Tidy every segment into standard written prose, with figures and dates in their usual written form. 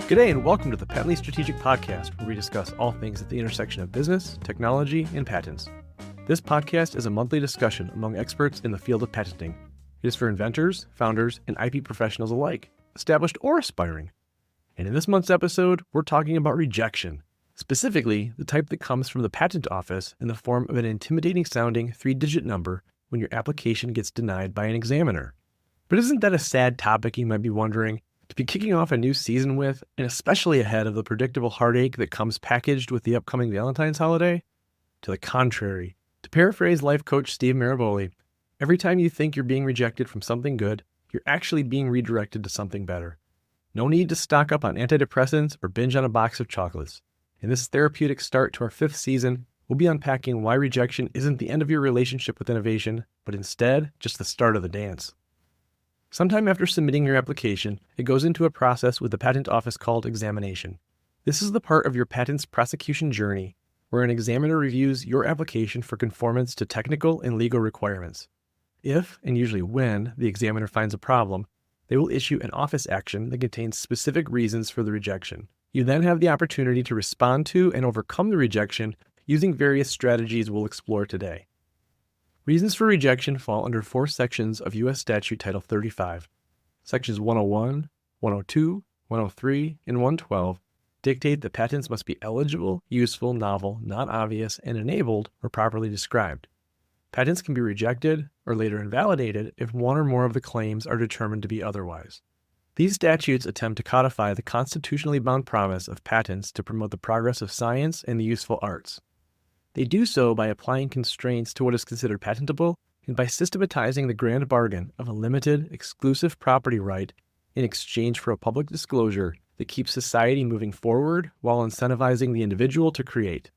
G'day and welcome to the Patently Strategic Podcast, where we discuss all things at the intersection of business, technology, and patents. This podcast is a monthly discussion among experts in the field of patenting. It is for inventors, founders, and IP professionals alike, established or aspiring. And in this month's episode, we're talking about rejection, specifically the type that comes from the patent office in the form of an intimidating-sounding 3-digit number when your application gets denied by an examiner. But isn't that a sad topic, you might be wondering, to be kicking off a new season with, and especially ahead of the predictable heartache that comes packaged with the upcoming Valentine's holiday? To the contrary, to paraphrase life coach Steve Maraboli, every time you think you're being rejected from something good, you're actually being redirected to something better. No need to stock up on antidepressants or binge on a box of chocolates. In this therapeutic start to our 5th season, we'll be unpacking why rejection isn't the end of your relationship with innovation, but instead just the start of the dance. Sometime after submitting your application, it goes into a process with the patent office called examination. This is the part of your patent's prosecution journey where an examiner reviews your application for conformance to technical and legal requirements. If, and usually when, the examiner finds a problem, they will issue an office action that contains specific reasons for the rejection. You then have the opportunity to respond to and overcome the rejection using various strategies we'll explore today. Reasons for rejection fall under 4 sections of U.S. Statute Title 35. Sections 101, 102, 103, and 112 dictate that patents must be eligible, useful, novel, non-obvious, and enabled or properly described. Patents can be rejected or later invalidated if one or more of the claims are determined to be otherwise. These statutes attempt to codify the constitutionally bound promise of patents to promote the progress of science and the useful arts. They do so by applying constraints to what is considered patentable and by systematizing the grand bargain of a limited, exclusive property right in exchange for a public disclosure that keeps society moving forward while incentivizing the individual to create.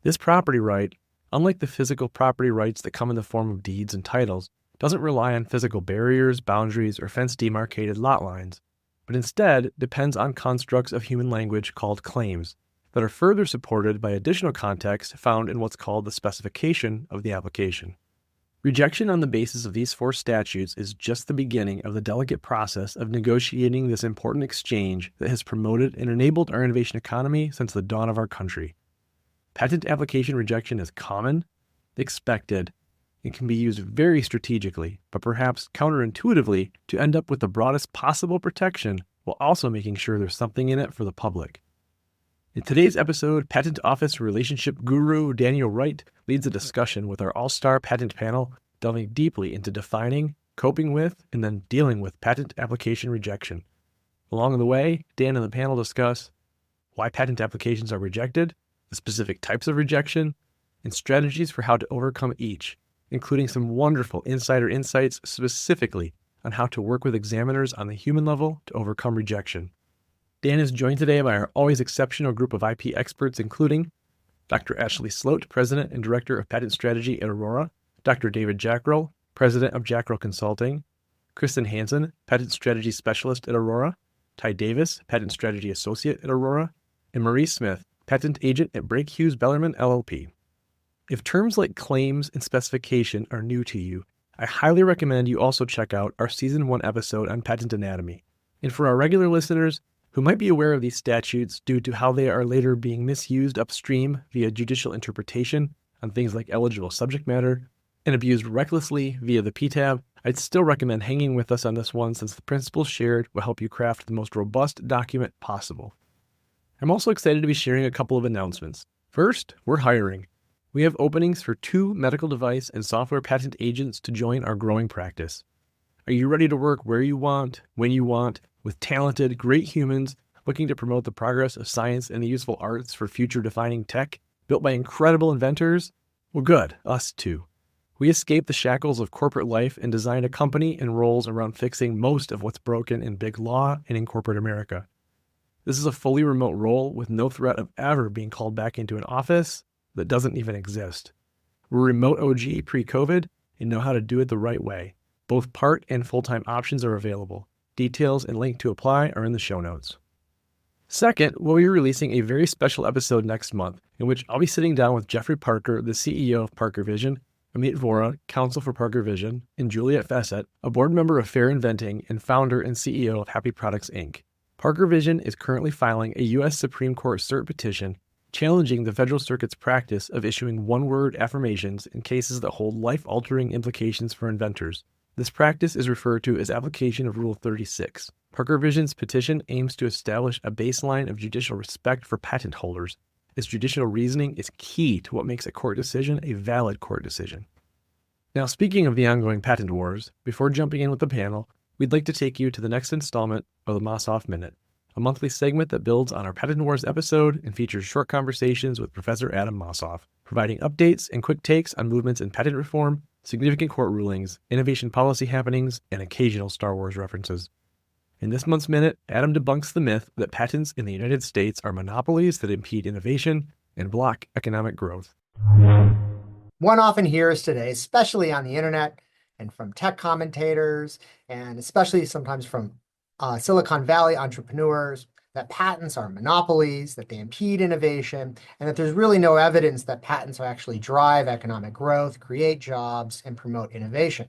This property right, unlike the physical property rights that come in the form of deeds and titles, doesn't rely on physical barriers, boundaries, or fence-demarcated lot lines, but instead depends on constructs of human language called claims that are further supported by additional context found in what's called the specification of the application. Rejection on the basis of these 4 statutes is just the beginning of the delicate process of negotiating this important exchange that has promoted and enabled our innovation economy since the dawn of our country. Patent application rejection is common, expected, and can be used very strategically, but perhaps counterintuitively, to end up with the broadest possible protection while also making sure there's something in it for the public. In today's episode, Patent Office relationship guru Daniel Wright leads a discussion with our all-star patent panel, delving deeply into defining, coping with, and then dealing with patent application rejection. Along the way, Dan and the panel discuss why patent applications are rejected, the specific types of rejection, and strategies for how to overcome each, including some wonderful insider insights specifically on how to work with examiners on the human level to overcome rejection. Dan is joined today by our always exceptional group of IP experts, including Dr. Ashley Sloat, President and Director of Patent Strategy at Aurora, Dr. David Jackrell, President of Jackrell Consulting, Kristen Hansen, Patent Strategy Specialist at Aurora, Ty Davis, Patent Strategy Associate at Aurora, and Marie Smith, Patent Agent at Brake Hughes Bellarmine, LLP. If terms like claims and specification are new to you, I highly recommend you also check out our Season 1 episode on patent anatomy. And for our regular listeners who might be aware of these statutes due to how they are later being misused upstream via judicial interpretation on things like eligible subject matter and abused recklessly via the PTAB, I'd still recommend hanging with us on this one since the principles shared will help you craft the most robust document possible. I'm also excited to be sharing a couple of announcements. First, we're hiring. We have openings for 2 medical device and software patent agents to join our growing practice. Are you ready to work where you want, when you want, with talented, great humans looking to promote the progress of science and the useful arts for future-defining tech built by incredible inventors? Well, good, us too. We escaped the shackles of corporate life and designed a company and roles around fixing most of what's broken in big law and in corporate America. This is a fully remote role with no threat of ever being called back into an office that doesn't even exist. We're remote OG pre-COVID and know how to do it the right way. Both part and full-time options are available. Details and link to apply are in the show notes. Second, we'll be releasing a very special episode next month in which I'll be sitting down with Jeffrey Parker, the CEO of Parker Vision, Amit Vora, counsel for Parker Vision, and Juliet Fassett, a board member of Fair Inventing and founder and CEO of Happy Products, Inc. Parker Vision is currently filing a U.S. Supreme Court cert petition challenging the Federal Circuit's practice of issuing one-word affirmations in cases that hold life-altering implications for inventors. This practice is referred to as application of Rule 36. Parker Vision's petition aims to establish a baseline of judicial respect for patent holders, as judicial reasoning is key to what makes a court decision a valid court decision. Now, speaking of the ongoing patent wars, before jumping in with the panel, we'd like to take you to the next installment of the Mossoff Minute, a monthly segment that builds on our Patent Wars episode and features short conversations with Professor Adam Mossoff, providing updates and quick takes on movements in patent reform, significant court rulings, innovation policy happenings, and occasional Star Wars references. In this month's Minute, Adam debunks the myth that patents in the United States are monopolies that impede innovation and block economic growth. One often hears today, especially on the internet and from tech commentators, and especially sometimes from Silicon Valley entrepreneurs, that patents are monopolies, that they impede innovation, and that there's really no evidence that patents actually drive economic growth, create jobs, and promote innovation.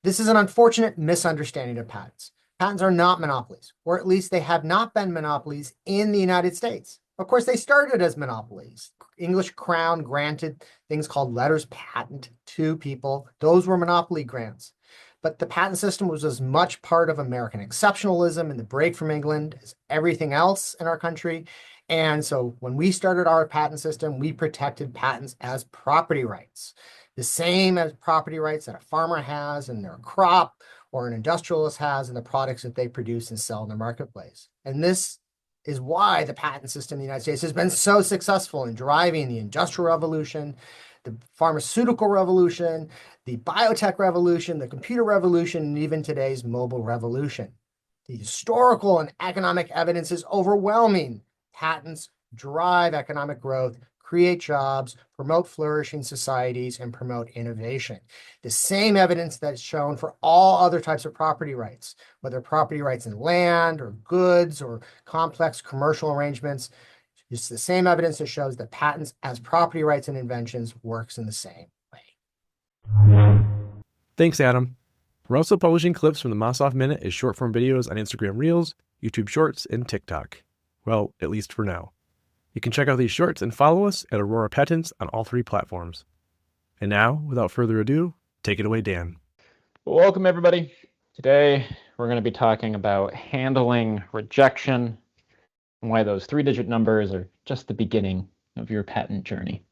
This is an unfortunate misunderstanding of patents. Patents are not monopolies, or at least they have not been monopolies in the United States. Of course, they started as monopolies. English Crown granted things called letters patent to people. Those were monopoly grants. But the patent system was as much part of American exceptionalism and the break from England as everything else in our country. And so when we started our patent system, we protected patents as property rights, the same as property rights that a farmer has in their crop or an industrialist has in the products that they produce and sell in the marketplace. And this is why the patent system in the United States has been so successful in driving the Industrial Revolution, the pharmaceutical revolution, the biotech revolution, the computer revolution, and even today's mobile revolution. The historical and economic evidence is overwhelming. Patents drive economic growth, create jobs, promote flourishing societies, and promote innovation. The same evidence that's shown for all other types of property rights, whether property rights in land or goods or complex commercial arrangements. It's the same evidence that shows that patents as property rights and inventions works in the same way. Thanks, Adam. We're also publishing clips from the Mossoff Minute as short-form videos on Instagram Reels, YouTube Shorts, and TikTok. Well, at least for now. You can check out these shorts and follow us at Aurora Patents on all 3 platforms. And now, without further ado, take it away, Dan. Welcome, everybody. Today, we're going to be talking about handling rejection and why those 3-digit numbers are just the beginning of your patent journey.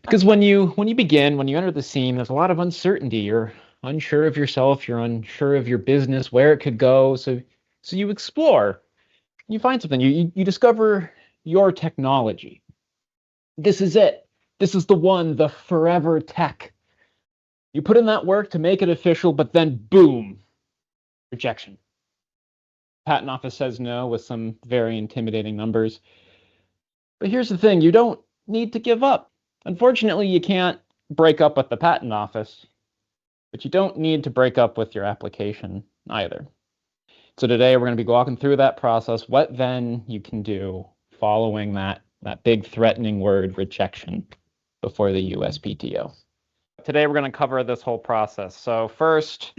Because when you enter the scene, there's a lot of uncertainty. You're unsure of yourself, you're unsure of your business, where it could go. So you explore, you find something, you discover your technology. This is it. This is the one, the forever tech. You put in that work to make it official, but then boom, rejection. Patent office says no with some very intimidating numbers. But here's the thing, you don't need to give up. Unfortunately, you can't break up with the patent office, but you don't need to break up with your application either. So today we're going to be walking through that process, what then you can do following that big threatening word, rejection, before the USPTO. Today we're going to cover this whole process. So first,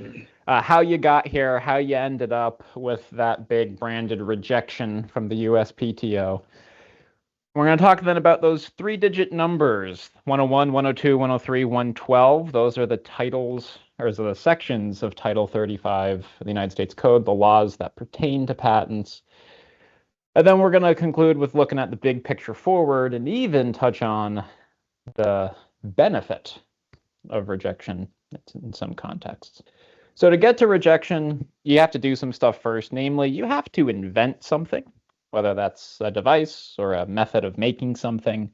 how you got here, how you ended up with that big branded rejection from the USPTO. We're going to talk then about those 3-digit numbers, 101, 102, 103, 112. Those are the titles, or the sections of Title 35 of the United States Code, the laws that pertain to patents. And then we're going to conclude with looking at the big picture forward and even touch on the benefit of rejection in some contexts. So to get to rejection, you have to do some stuff first. Namely, you have to invent something, whether that's a device or a method of making something.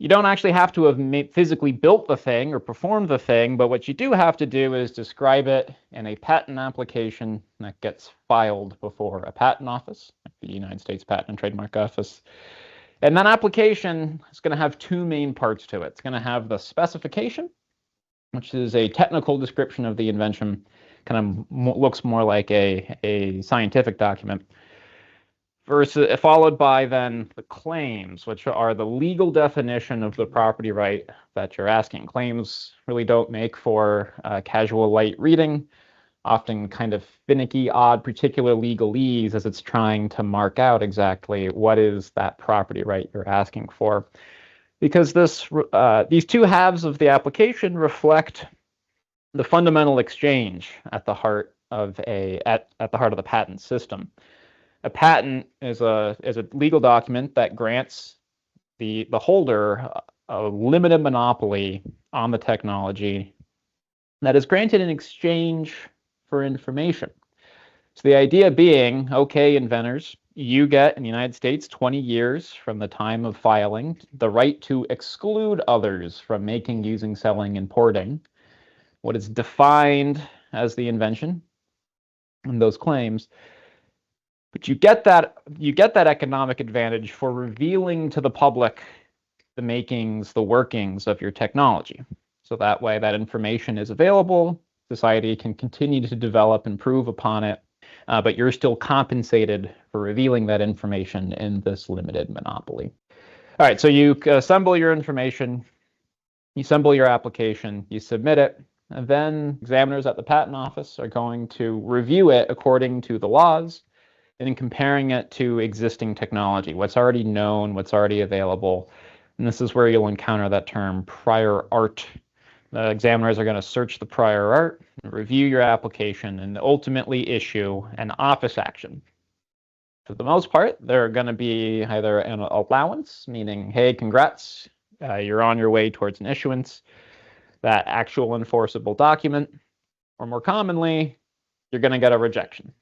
You don't actually have to have physically built the thing or performed the thing, but what you do have to do is describe it in a patent application that gets filed before a patent office, like the United States Patent and Trademark Office. And that application is going to have 2 main parts to it. It's going to have the specification, which is a technical description of the invention, kind of looks more like a scientific document. Followed by then the claims, which are the legal definition of the property right that you're asking. Claims really don't make for casual light reading. often kind of finicky, odd, particular legalese as it's trying to mark out exactly what is that property right you're asking for. Because these two halves of the application reflect the fundamental exchange at the heart of the patent system. A patent is a legal document that grants the holder a limited monopoly on the technology that is granted in exchange for information. So the idea being, okay, inventors, you get in the United States 20 years from the time of filing the right to exclude others from making, using, selling, importing what is defined as the invention and those claims. But you get that economic advantage for revealing to the public the makings, the workings of your technology. So that way that information is available, society can continue to develop, improve upon it, but you're still compensated for revealing that information in this limited monopoly. All right, so you assemble your information, you assemble your application, you submit it, and then examiners at the patent office are going to review it according to the laws and in comparing it to existing technology, what's already known, what's already available. And this is where you'll encounter that term prior art. The examiners are going to search the prior art, review your application, and ultimately issue an office action. For the most part, they're going to be either an allowance, meaning, hey, congrats, you're on your way towards an issuance, that actual enforceable document, or more commonly, you're going to get a rejection.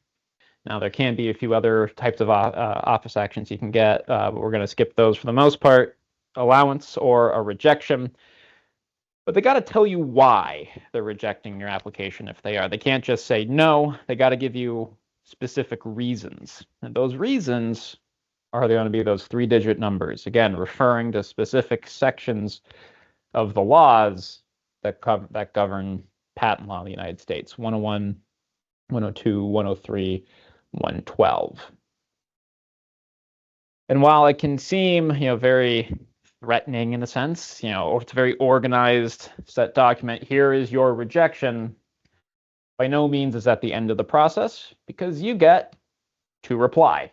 Now, there can be a few other types of office actions you can get, but we're going to skip those for the most part. Allowance or a rejection. But they got to tell you why they're rejecting your application if they are. They can't just say no. They got to give you specific reasons. And those reasons are going to be those 3-digit numbers, again, referring to specific sections of the laws that govern patent law in the United States, 101, 102, 103, 112. And while it can seem, very threatening in a sense, or it's a very organized set document, here is your rejection, by no means is that the end of the process, because you get to reply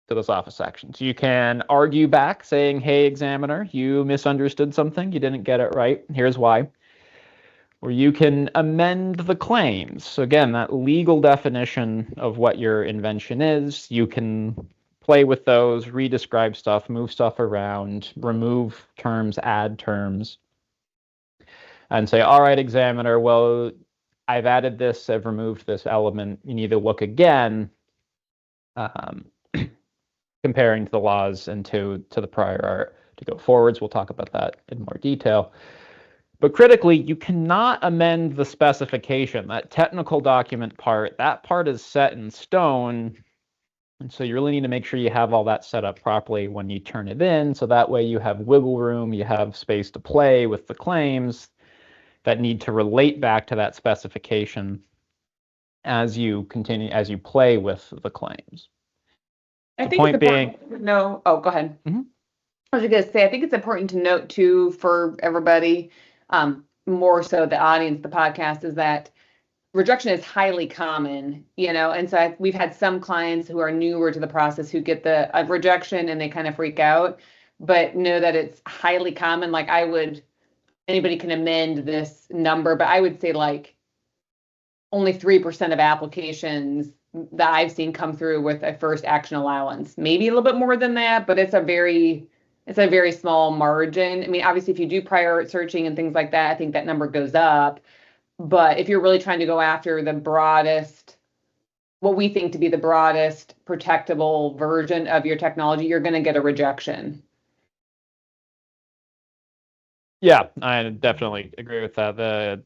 to those office actions. You can argue back saying, hey, examiner, you misunderstood something, you didn't get it right, here's why. Or you can amend the claims. So again, that legal definition of what your invention is, you can play with those, re-describe stuff, move stuff around, remove terms, add terms, and say, all right, examiner, well, I've added this, I've removed this element. You need to look again, comparing to the laws and to the prior art to go forwards. We'll talk about that in more detail. But critically, you cannot amend the specification. That technical document part, that part is set in stone. And so you really need to make sure you have all that set up properly when you turn it in. So that way you have wiggle room, you have space to play with the claims that need to relate back to that specification as you play with the claims. I think it's important to know. Oh, go ahead. Mm-hmm. I was going to say, I think it's important to note too for everybody, more so the audience, the podcast, is that rejection is highly common, and so we've had some clients who are newer to the process who get the rejection and they kind of freak out, but know that it's highly common. Like anybody can amend this number, but I would say like only 3% of applications that I've seen come through with a first action allowance, maybe a little bit more than that, but it's a very small margin. I mean, obviously if you do prior art searching and things like that, I think that number goes up. But if you're really trying to go after the broadest, what we think to be the broadest protectable version of your technology, you're going to get a rejection. Yeah, I definitely agree with that.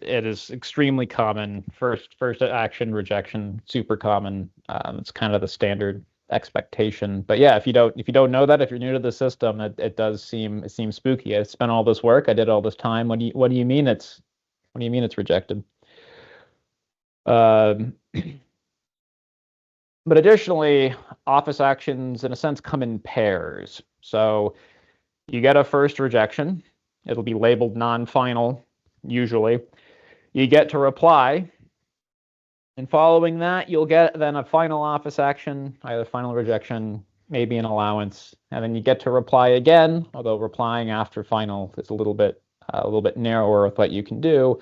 It is extremely common. First action rejection, super common. It's kind of the standard expectation. But yeah, if you don't know that, if you're new to the system, it seems spooky. I spent all this work, I did all this time. What do you mean it's rejected? But additionally, office actions in a sense come in pairs. So you get a first rejection. It'll be labeled non-final, usually. You get to reply, And following that, you'll get then a final office action, either final rejection, maybe an allowance, and then you get to reply again, although replying after final is a little bit narrower with what you can do.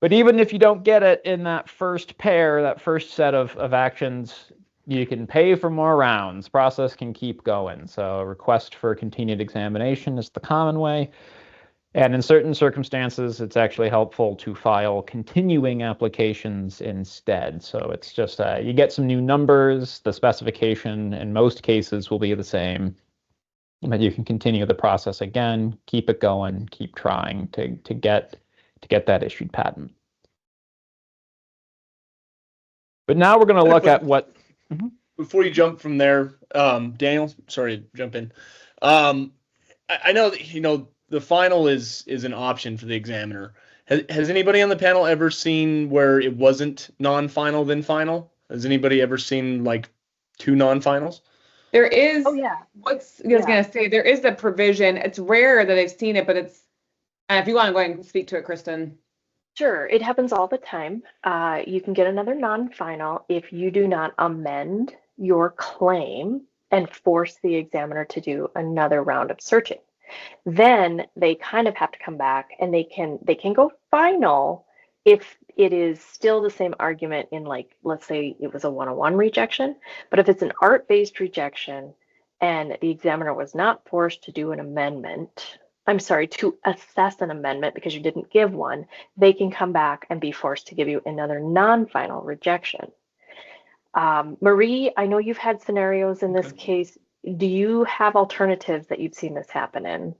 But even if you don't get it in that first pair, that first set of actions, you can pay for more rounds. Process can keep going. So a request for continued examination is the common way. And in certain circumstances, it's actually helpful to file continuing applications instead. So it's just you get some new numbers. The specification in most cases will be the same, but you can continue the process again, keep it going, keep trying to get that issued patent. But now we're going to look at what. Before you jump from there, Daniel, sorry to jump in. I know that the final is an option for the examiner. Has anybody on the panel ever seen where it wasn't non-final then final? Has anybody ever seen like two non-finals? There is. Oh, yeah. I was going to say, there is a provision. It's rare that I've seen it, but it's, if you want to go ahead and speak to it, Kristen. Sure, it happens all the time. You can get another non-final if you do not amend your claim and force the examiner to do another round of searching. Then they kind of have to come back and they can go final if it is still the same argument in, like, let's say it was a 101 rejection, but if it's an art-based rejection and the examiner was not forced to do an amendment, to assess an amendment because you didn't give one, they can come back and be forced to give you another non-final rejection. Marie, I know you've had scenarios in this case. Do you have alternatives that you've seen this happen in?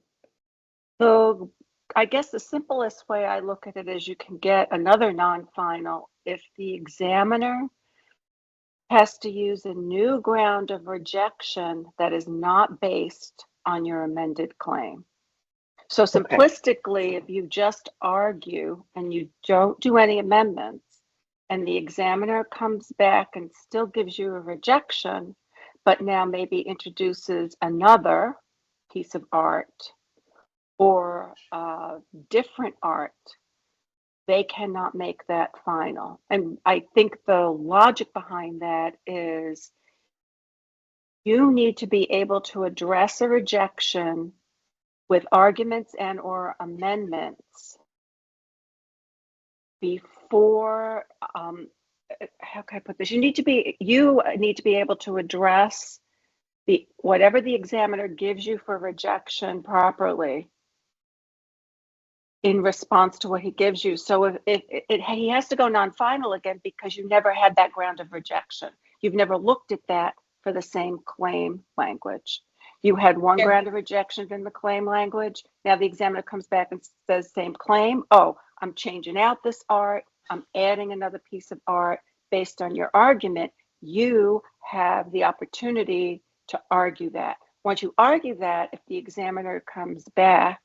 So I guess the simplest way I look at it is you can get another non-final if the examiner has to use a new ground of rejection that is not based on your amended claim. So simplistically, if you just argue and you don't do any amendments and the examiner comes back and still gives you a rejection, but now maybe introduces another piece of art or different art, they cannot make that final. And I think the logic behind that is you need to be able to address a rejection with arguments and or amendments before, how can I put this? You need to be able to address whatever the examiner gives you for rejection properly in response to what he gives you. So if he has to go non-final again because you never had that ground of rejection. You've never looked at that for the same claim language. You had one ground of rejection in the claim language. Now the examiner comes back and says same claim. Oh, I'm changing out this art. I'm adding another piece of art based on your argument. You have the opportunity to argue that. Once you argue that, if the examiner comes back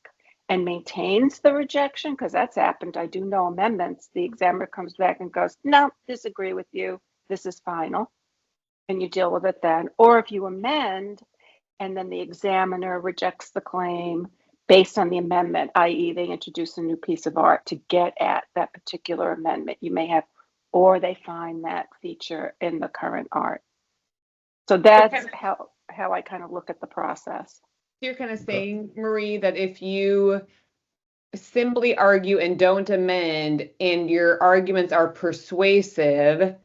and maintains the rejection, because that's happened, I do know amendments, the examiner comes back and goes, no, disagree with you. This is final. And you deal with it then. Or if you amend, and then the examiner rejects the claim based on the amendment, i.e. they introduce a new piece of art to get at that particular amendment you may have, or they find that feature in the current art. So that's how I kind of look at the process. You're kind of saying, Marie, that if you simply argue and don't amend and your arguments are persuasive,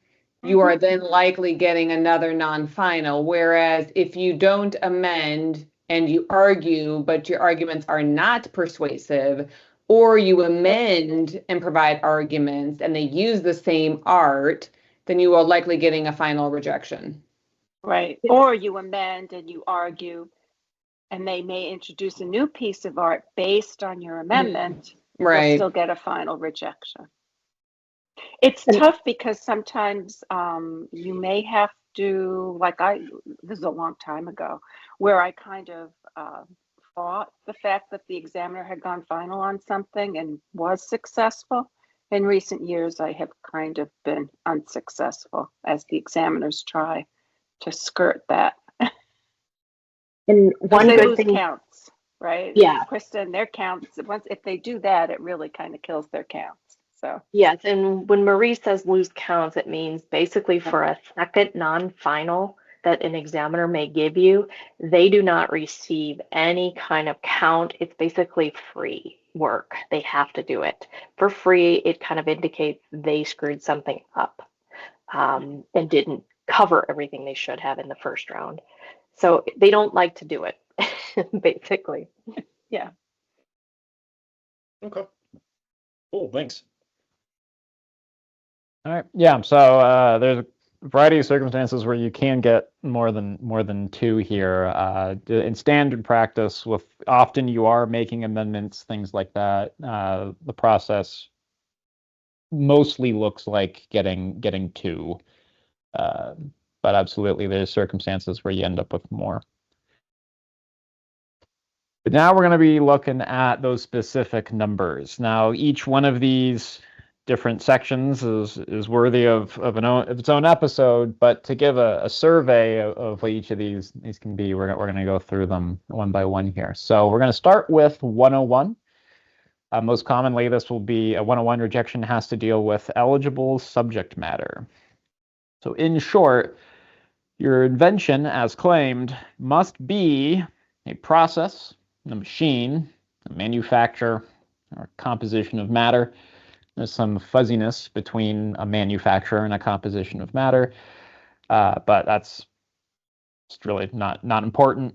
you are then likely getting another non-final. Whereas if you don't amend and you argue, but your arguments are not persuasive, or you amend and provide arguments and they use the same art, then you are likely getting a final rejection. Right. Or you amend and you argue, and they may introduce a new piece of art based on your amendment. Right. You'll still get a final rejection. It's tough because sometimes you may have to, this is a long time ago, where I kind of fought the fact that the examiner had gone final on something and was successful. In recent years, I have kind of been unsuccessful as the examiners try to skirt that. And one they good lose thing counts, right? Yeah. Kristen, their counts, if they do that, it really kind of kills their counts. So Yes, and when Marie says lose counts, it means basically for a second non-final that an examiner may give you, they do not receive any kind of count. It's basically free work. They have to do it for free. It kind of indicates they screwed something up and didn't cover everything they should have in the first round. So they don't like to do it, basically. yeah. Okay. Cool. Thanks. All right. Yeah. So there's a variety of circumstances where you can get more than two here. In standard practice, with often you are making amendments, things like that. The process mostly looks like getting two, but absolutely there's circumstances where you end up with more. But now we're going to be looking at those specific numbers. Now, each one of these different sections is worthy of its own episode, but to give a survey of what each of these can be, we're going to go through them one by one here. So we're going to start with 101. Most commonly, this will be a 101 rejection has to deal with eligible subject matter. So in short, your invention, as claimed, must be a process, a machine, a manufacture, or a composition of matter. There's some fuzziness between a manufacturer and a composition of matter, but that's really not important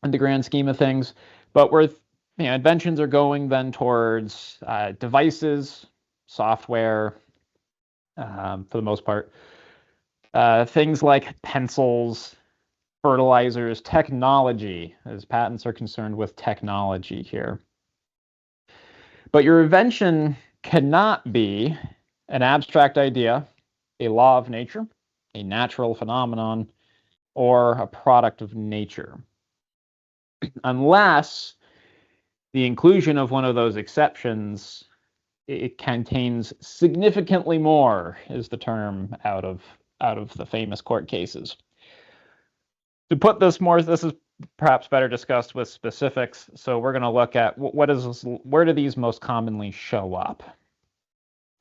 in the grand scheme of things. But inventions are going then towards devices, software, for the most part. Things like pencils, fertilizers, technology, as patents are concerned with technology here. But your invention cannot be an abstract idea, a law of nature, a natural phenomenon, or a product of nature, unless the inclusion of one of those exceptions, it contains significantly more, is the term out of the famous court cases. To put this more, this is perhaps better discussed with specifics. So we're going to look at where do these most commonly show up?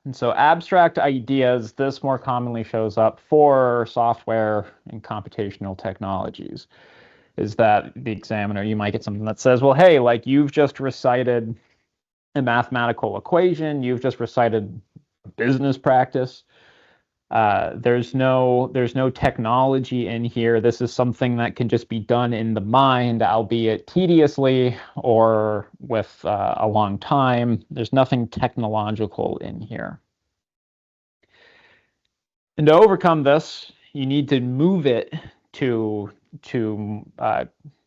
And so abstract ideas, this more commonly shows up for software and computational technologies. Is that the examiner, you might get something that says, well, hey, like you've just recited a mathematical equation, you've just recited business practice. There's no technology in here. This is something that can just be done in the mind, albeit tediously or with a long time. There's nothing technological in here. And to overcome this, you need to move it to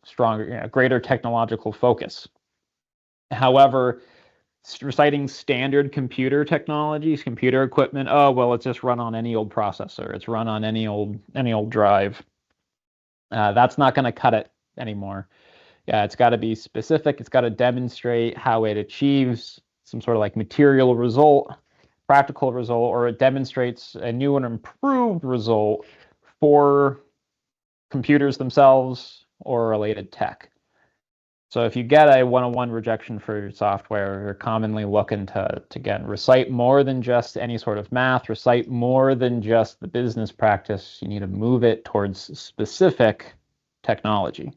stronger, greater technological focus. However, reciting standard computer technologies, computer equipment, oh, well, it's just run on any old processor. It's run on any old drive. That's not going to cut it anymore. Yeah, it's got to be specific. It's got to demonstrate how it achieves some sort of like material result, practical result, or it demonstrates a new and improved result for computers themselves or related tech. So if you get a 101 rejection for your software, you're commonly looking to again, recite more than just any sort of math, recite more than just the business practice. You need to move it towards specific technology.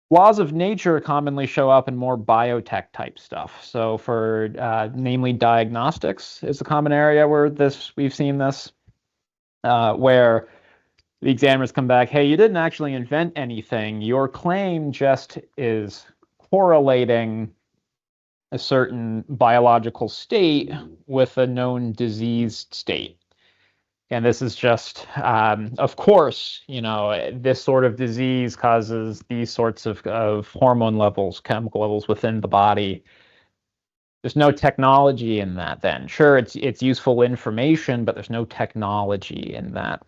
Laws of nature commonly show up in more biotech type stuff. So for namely diagnostics is a common area where we've seen this, where the examiners come back, hey, you didn't actually invent anything. Your claim just is correlating a certain biological state with a known diseased state. And this is just, of course, this sort of disease causes these sorts of hormone levels, chemical levels within the body. There's no technology in that then. Sure, it's useful information, but there's no technology in that.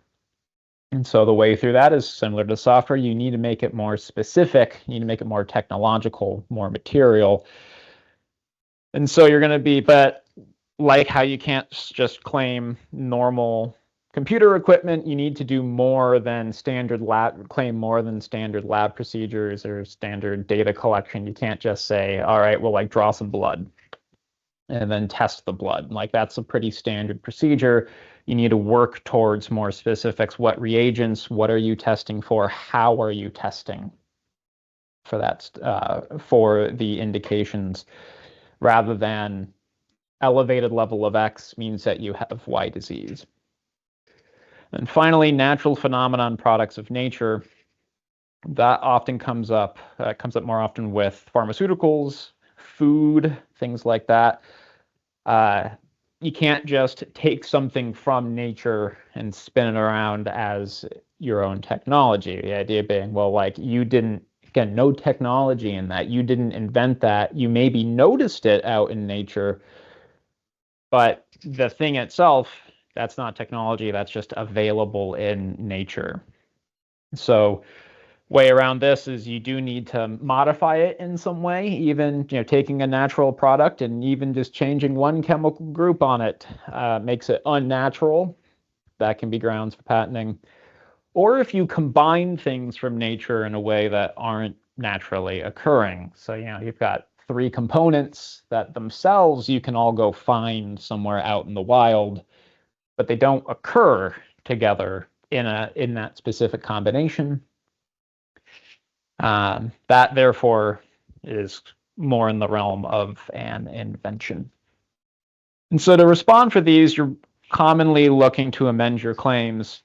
And so the way through that is similar to software. You need to make it more specific. You need to make it more technological, more material. And so you're going to be, but like how you can't just claim normal computer equipment, you need to do more than claim more than standard lab procedures or standard data collection. You can't just say, all right, well, like draw some blood. and then test the blood. Like, that's a pretty standard procedure. You need to work towards more specifics. What reagents, what are you testing for? How are you testing for that, for the indications, rather than elevated level of X means that you have Y disease. And finally, natural phenomenon, products of nature. That often comes up more often with pharmaceuticals, food, things like that. You can't just take something from nature and spin it around as your own technology. The idea being, well, like, you didn't, again, no technology in that. You didn't invent that. You maybe noticed it out in nature, but the thing itself, that's not technology. That's just available in nature. So way around this is you do need to modify it in some way, even taking a natural product and even just changing one chemical group on it makes it unnatural. That can be grounds for patenting. Or if you combine things from nature in a way that aren't naturally occurring. So you've got 3 components that themselves you can all go find somewhere out in the wild, but they don't occur together in that specific combination. That therefore is more in the realm of an invention. And so to respond for these, you're commonly looking to amend your claims,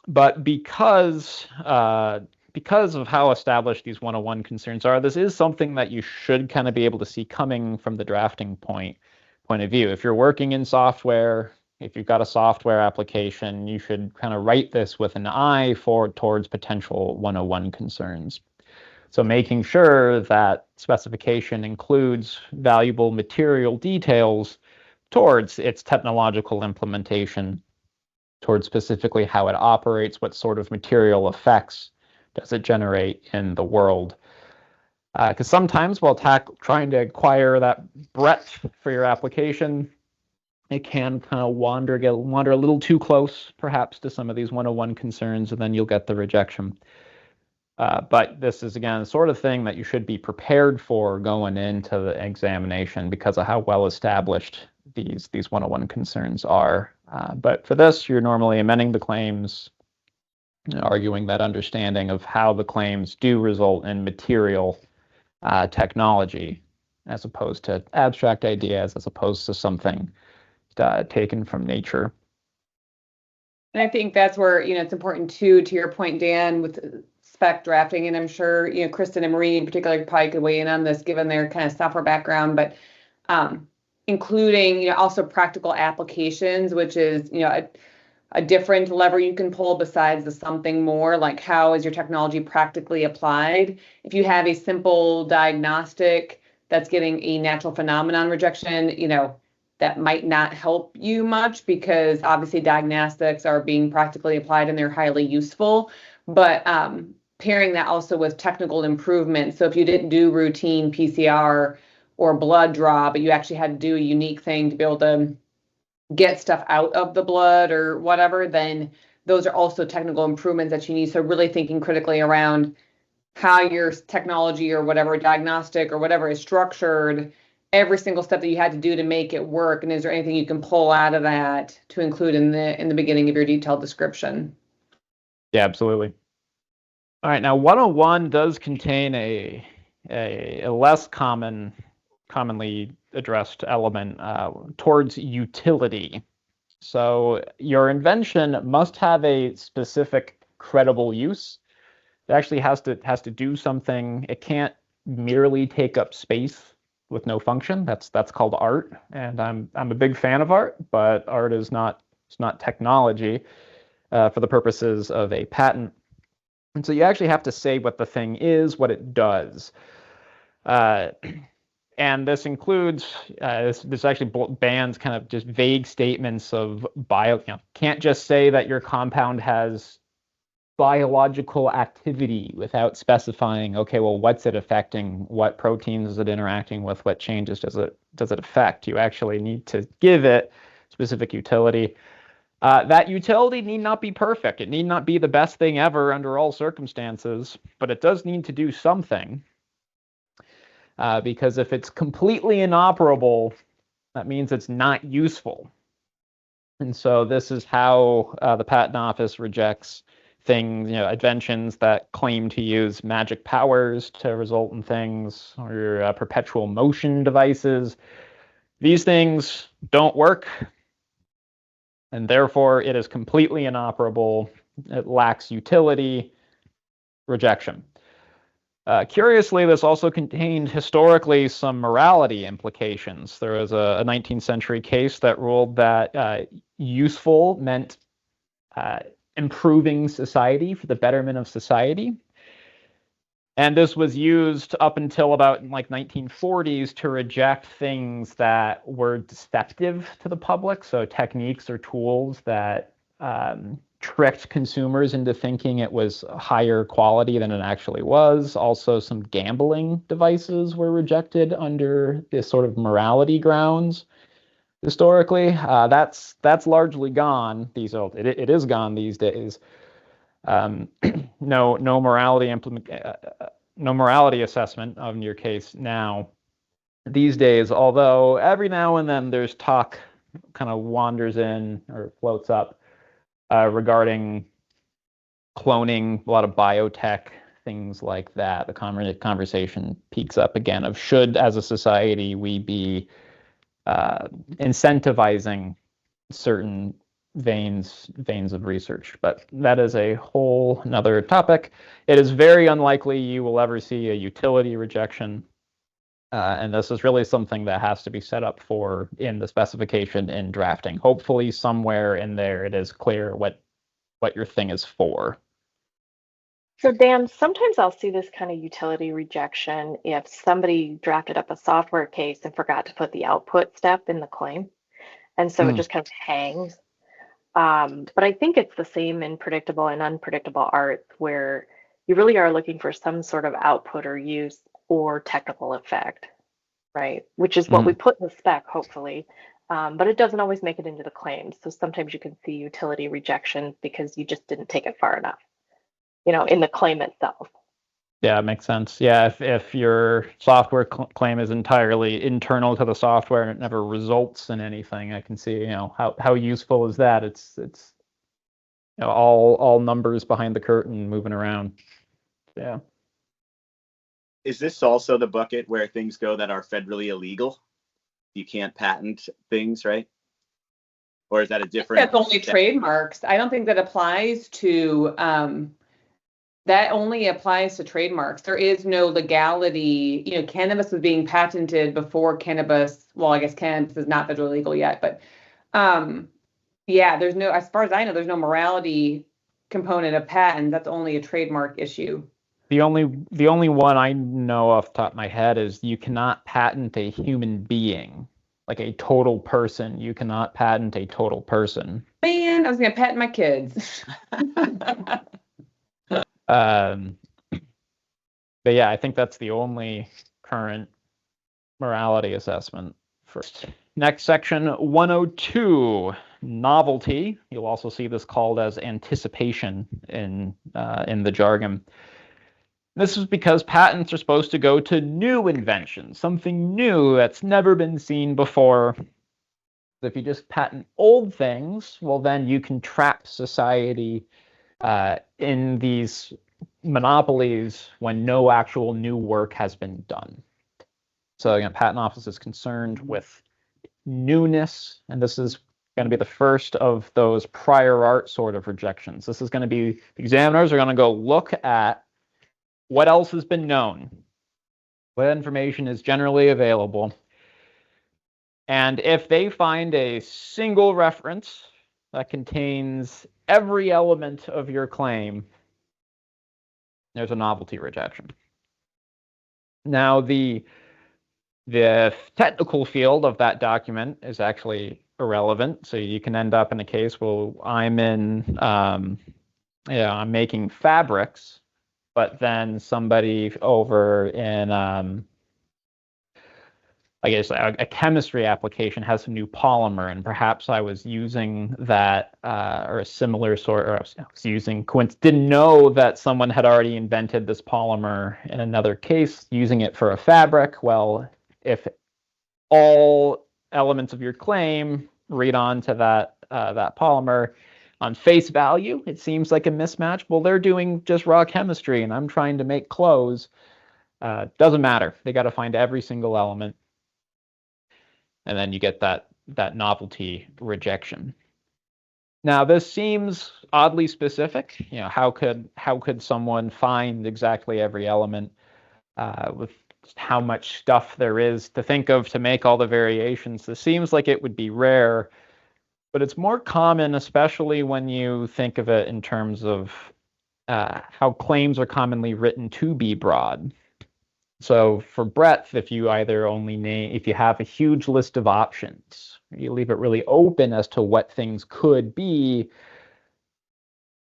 but because of how established these 101 concerns are, this is something that you should kind of be able to see coming from the drafting point of view. If you're working in software, if you've got a software application, you should kind of write this with an eye towards potential 101 concerns. So making sure that specification includes valuable material details towards its technological implementation, towards specifically how it operates, what sort of material effects does it generate in the world. Because sometimes while trying to acquire that breadth for your application, it can kind of wander a little too close, perhaps, to some of these 101 concerns, and then you'll get the rejection. But this is, again, the sort of thing that you should be prepared for going into the examination because of how well established these 101 concerns are. But for this, you're normally amending the claims, arguing that understanding of how the claims do result in material technology, as opposed to abstract ideas, as opposed to something taken from nature. And I think that's where, it's important too, to your point, Dan, with spec drafting, and I'm sure, Kristen and Marie in particular probably could weigh in on this given their kind of software background, but including, also practical applications, which is, a different lever you can pull besides the something more, like how is your technology practically applied? If you have a simple diagnostic that's getting a natural phenomenon rejection, that might not help you much because obviously diagnostics are being practically applied and they're highly useful. But pairing that also with technical improvement. So if you didn't do routine PCR or blood draw, but you actually had to do a unique thing to be able to get stuff out of the blood or whatever, then those are also technical improvements that you need. So really thinking critically around how your technology or whatever diagnostic or whatever is structured, every single step that you had to do to make it work, and is there anything you can pull out of that to include in the beginning of your detailed description? Yeah, absolutely. All right, now 101 does contain a less commonly addressed element towards utility. So your invention must have a specific credible use. It actually has to do something. It can't merely take up space with no function. That's called art, and I'm a big fan of art, but art is not technology for the purposes of a patent. And so you actually have to say what the thing is, what it does. And this includes, this actually bans kind of just vague statements of can't just say that your compound has biological activity without specifying, okay, well, what's it affecting? What proteins is it interacting with? What changes does it affect? You actually need to give it specific utility. That utility need not be perfect. It need not be the best thing ever under all circumstances, but it does need to do something. Because if it's completely inoperable, That means it's not useful. And so this is how the Patent Office rejects things, inventions that claim to use magic powers to result in things, or perpetual motion devices. These things don't work, and therefore it is completely inoperable. It lacks utility. Rejection. Curiously, this also contained historically some morality implications. There was a 19th century case that ruled that useful meant improving society, for the betterment of society. And this was used up until about 1940s to reject things that were deceptive to the public. So techniques or tools that tricked consumers into thinking it was higher quality than it actually was. Also, some gambling devices were rejected under this sort of morality grounds. Historically, that's largely gone. It is gone these days. No morality assessment of your case now these days. Although every now and then there's talk, kind of wanders in or floats up, regarding cloning, a lot of biotech, things like that. The conversation peaks up again of should, as a society, we be incentivizing certain veins of research. But that is a whole another topic. It is very unlikely you will ever see a utility rejection. And this is really something that has to be set up for in the specification in drafting. Hopefully somewhere in there it is clear what your thing is for. So Dan, sometimes I'll see this kind of utility rejection if somebody drafted up a software case and forgot to put the output step in the claim. And so it just kind of hangs. But I think it's the same in predictable and unpredictable arts, where you really are looking for some sort of output or use or technical effect, right? Which is what we put in the spec, hopefully. But it doesn't always make it into the claims. So sometimes you can see utility rejection because you just didn't take it far enough, in the claim itself. Yeah, it makes sense. Yeah, if your software claim is entirely internal to the software and it never results in anything, I can see, how useful is that? It's all numbers behind the curtain moving around. Yeah. Is this also the bucket where things go that are federally illegal? You can't patent things, right? Or is that a different? That's only trademarks. I don't think that applies to. That only applies to trademarks. There is no legality. Cannabis was being patented before cannabis. Well, I guess cannabis is not federally legal yet, but there's no. As far as I know, there's no morality component of patent. That's only a trademark issue. The only one I know off the top of my head is you cannot patent a human being, like a total person. You cannot patent a total person. Man, I was gonna patent my kids. But yeah, I think that's the only current morality assessment. First, next section 102, novelty. You'll also see this called as anticipation in the jargon. This is because patents are supposed to go to new inventions, something new that's never been seen before. If you just patent old things, well, then you can trap society in these monopolies when no actual new work has been done. So again, Patent Office is concerned with newness, and this is going to be the first of those prior art sort of rejections. This is going to be, examiners are going to go look at what else has been known, what information is generally available, and if they find a single reference that contains every element of your claim, there's a novelty rejection. Now, the technical field of that document is actually irrelevant. So you can end up in a case where I'm making fabrics, but then somebody over in a chemistry application has a new polymer, and perhaps I was using that or a similar sort, or I was using didn't know that someone had already invented this polymer in another case, using it for a fabric. Well, if all elements of your claim, read on to that polymer. On face value, it seems like a mismatch. Well, they're doing just raw chemistry, and I'm trying to make clothes. Doesn't matter. They got to find every single element, and then you get that novelty rejection. Now, this seems oddly specific. How could someone find exactly every element with how much stuff there is to think of to make all the variations? This seems like it would be rare, but it's more common, especially when you think of it in terms of how claims are commonly written to be broad. So for breadth, if you have a huge list of options, you leave it really open as to what things could be,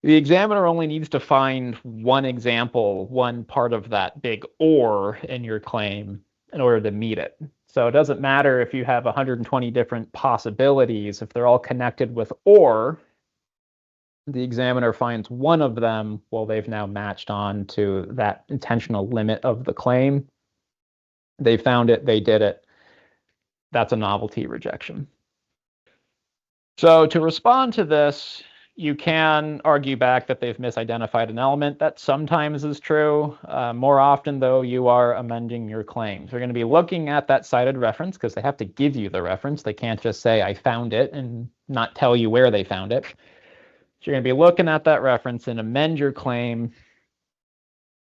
the examiner only needs to find one example, one part of that big or in your claim in order to meet it. So it doesn't matter if you have 120 different possibilities. If they're all connected with or, the examiner finds one of them, well, they've now matched on to that intentional limit of the claim. They found it, they did it. That's a novelty rejection. So to respond to this, you can argue back that they've misidentified an element. That sometimes is true. More often, though, you are amending your claims. They're going to be looking at that cited reference because they have to give you the reference. They can't just say, I found it, and not tell you where they found it. So you're going to be looking at that reference and amend your claim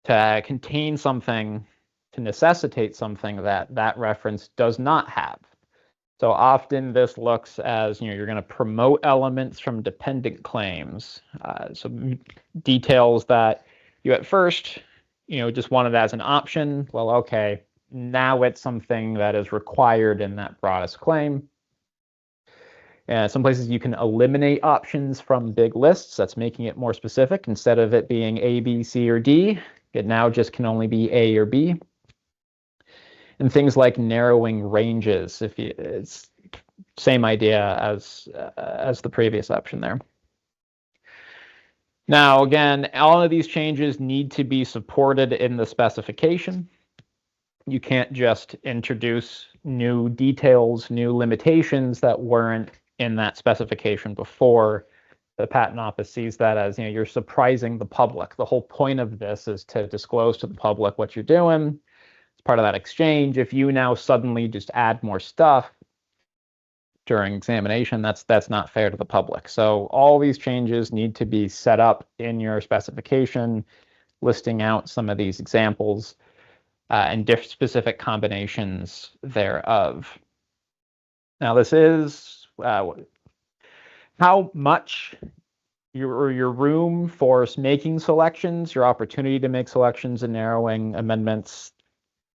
to contain something, to necessitate something that reference does not have. So often this looks as, you're going to promote elements from dependent claims. So details that you at first, just wanted as an option. Well, okay, now it's something that is required in that broadest claim. Some places you can eliminate options from big lists. That's making it more specific. Instead of it being A, B, C, or D, it now just can only be A or B. And things like narrowing ranges, it's same idea as the previous option there. Now, again, all of these changes need to be supported in the specification. You can't just introduce new details, new limitations that weren't in that specification before. The patent office sees that as, you're surprising the public. The whole point of this is to disclose to the public what you're doing. Part of that exchange. If you now suddenly just add more stuff during examination, that's not fair to the public. So all these changes need to be set up in your specification, listing out some of these examples and specific combinations thereof. Now this is how much your room for making selections, your opportunity to make selections and narrowing amendments.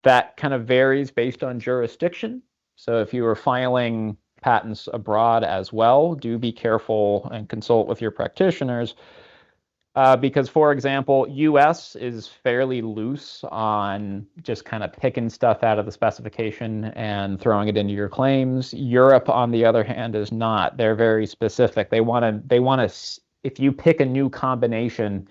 That kind of varies based on jurisdiction. So if you are filing patents abroad as well, do be careful and consult with your practitioners because, for example, US is fairly loose on just kind of picking stuff out of the specification and throwing it into your claims. Europe, on the other hand, is not. They're very specific. They want to, if you pick a new combination,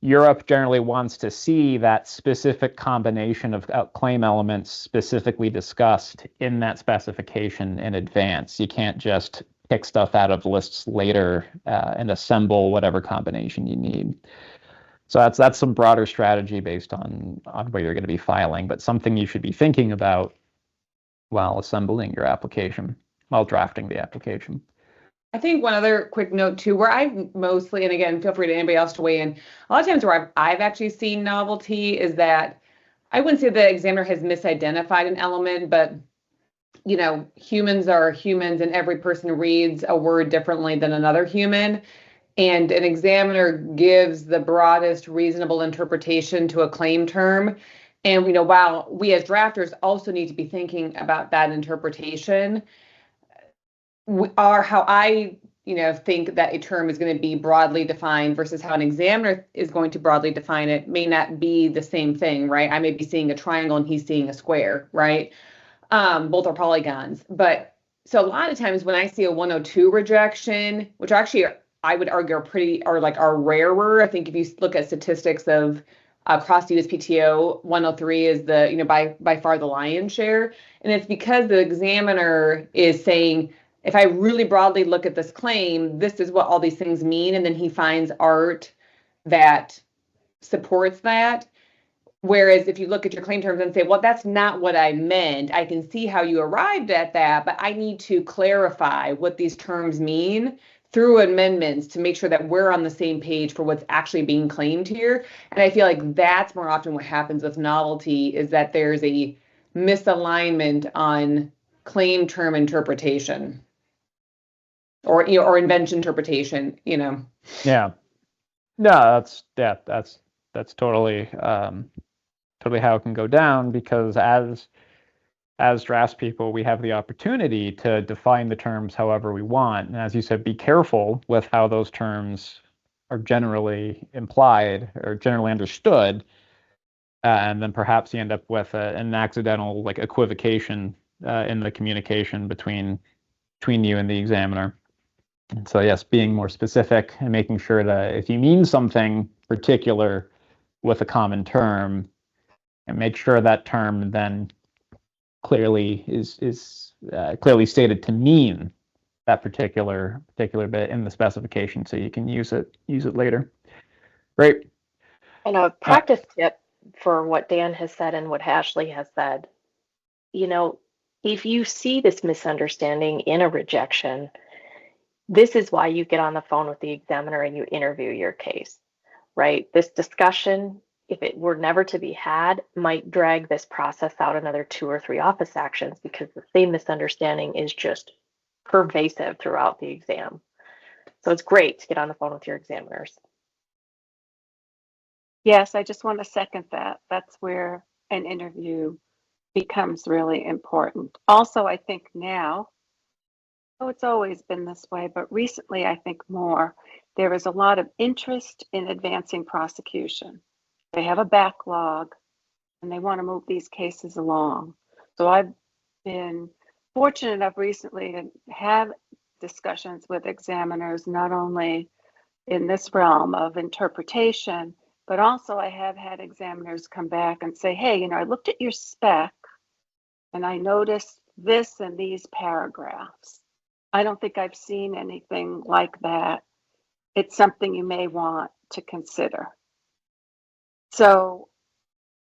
Europe generally wants to see that specific combination of claim elements specifically discussed in that specification in advance. You can't just pick stuff out of lists later and assemble whatever combination you need. So that's some broader strategy based on where you're going to be filing, but something you should be thinking about while assembling your application, while drafting the application. I think one other quick note too, where I mostly, and again, feel free to anybody else to weigh in. A lot of times where I've actually seen novelty is that I wouldn't say the examiner has misidentified an element, but humans are humans and every person reads a word differently than another human. And an examiner gives the broadest reasonable interpretation to a claim term. And while we as drafters also need to be thinking about that interpretation, how I, think that a term is going to be broadly defined versus how an examiner is going to broadly define it may not be the same thing, right? I may be seeing a triangle and he's seeing a square, right? Both are polygons. But so a lot of times when I see a 102 rejection, which actually I would argue are rarer. I think if you look at statistics of across the USPTO, 103 is the, by far the lion's share. And it's because the examiner is saying, if I really broadly look at this claim, this is what all these things mean. And then he finds art that supports that. Whereas if you look at your claim terms and say, well, that's not what I meant, I can see how you arrived at that, but I need to clarify what these terms mean through amendments to make sure that we're on the same page for what's actually being claimed here. And I feel like that's more often what happens with novelty, is that there's a misalignment on claim term interpretation or invention interpretation, Yeah. No, that's totally totally how it can go down, because as draftspeople, we have the opportunity to define the terms however we want. And as you said, be careful with how those terms are generally implied or generally understood. And then perhaps you end up with an accidental like equivocation in the communication between you and the examiner. And so yes, being more specific and making sure that if you mean something particular with a common term, and make sure that term then clearly is clearly stated to mean that particular bit in the specification, so you can use it later. Great. And a practice tip for what Dan has said and what Ashley has said, if you see this misunderstanding in a rejection, this is why you get on the phone with the examiner and you interview your case, right? This discussion, if it were never to be had, might drag this process out another 2 or 3 office actions, because the same misunderstanding is just pervasive throughout the exam. So it's great to get on the phone with your examiners. Yes, I just want to second that. That's where an interview becomes really important. Also, I think now, it's always been this way, but recently I think more, there is a lot of interest in advancing prosecution. They have a backlog and they want to move these cases along. So I've been fortunate enough recently to have discussions with examiners, not only in this realm of interpretation, but also I have had examiners come back and say, hey, I looked at your spec and I noticed this in these paragraphs. I don't think I've seen anything like that. It's something you may want to consider. So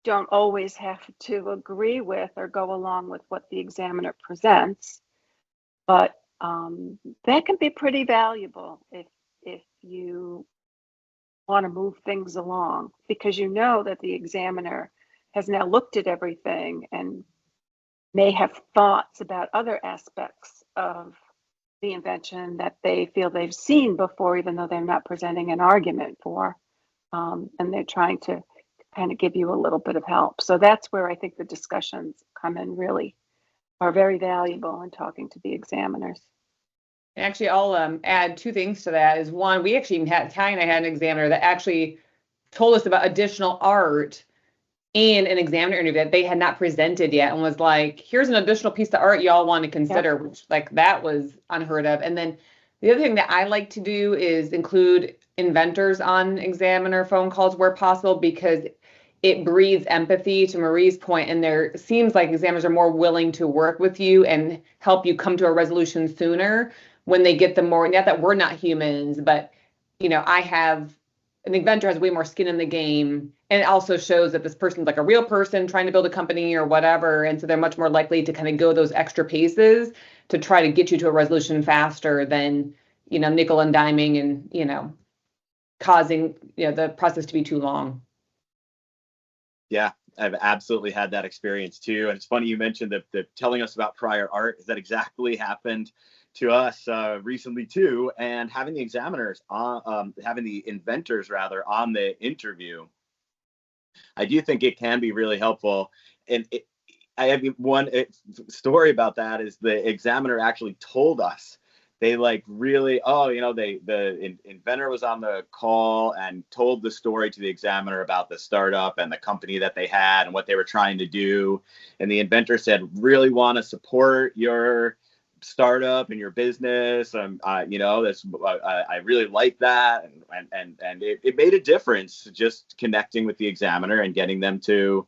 don't always have to agree with or go along with what the examiner presents, but that can be pretty valuable if you want to move things along, because that the examiner has now looked at everything and may have thoughts about other aspects of the invention that they feel they've seen before, even though they're not presenting an argument for, and they're trying to kind of give you a little bit of help. So that's where I think the discussions come in really are very valuable in talking to the examiners. Actually, I'll add 2 things to that. Is one, we actually Tally and I had an examiner that actually told us about additional art in an examiner interview that they had not presented yet, and was like, here's an additional piece of art y'all want to consider, which that was unheard of. And then the other thing that I like to do is include inventors on examiner phone calls where possible, because it breeds empathy, to Marie's point, and there seems like examiners are more willing to work with you and help you come to a resolution sooner when they get the more, not that we're not humans, but I have an inventor has way more skin in the game, and it also shows that this person's like a real person trying to build a company or whatever, and so they're much more likely to kind of go those extra paces to try to get you to a resolution faster than nickel and diming and causing the process to be too long. Yeah, I've absolutely had that experience too. And it's funny you mentioned the telling us about prior art. That exactly happened to us recently too. And having the examiners having the inventors rather on the interview, I do think it can be really helpful. And I have one story about that. Is the examiner actually told us, they really, the inventor was on the call and told the story to the examiner about the startup and the company that they had and what they were trying to do. And the inventor said, really want to support your startup in your business. That's I really like that, and it made a difference just connecting with the examiner and getting them to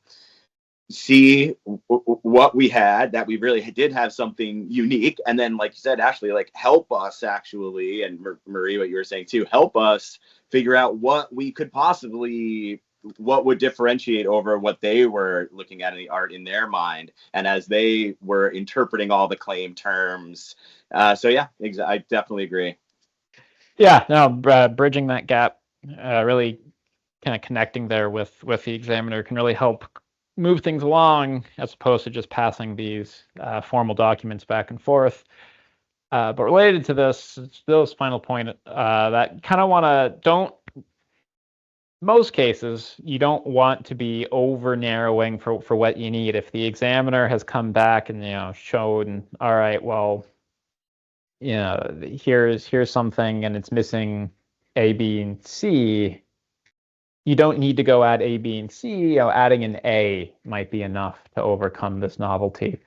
see what we had, that we really did have something unique, and then, like you said, Ashley, like help us actually, and Marie, what you were saying too, help us figure out what we could possibly, what would differentiate over what they were looking at in the art in their mind, and as they were interpreting all the claim terms. So yeah, I definitely agree. Yeah, no, bridging that gap, really kind of connecting there with the examiner can really help move things along, as opposed to just passing these formal documents back and forth. But related to this, Bill's final point, that kind of most cases, you don't want to be over narrowing for what you need. If the examiner has come back and shown, all right, well, here's something and it's missing A, B, and C, you don't need to go add A, B, and C. Adding an A might be enough to overcome this novelty.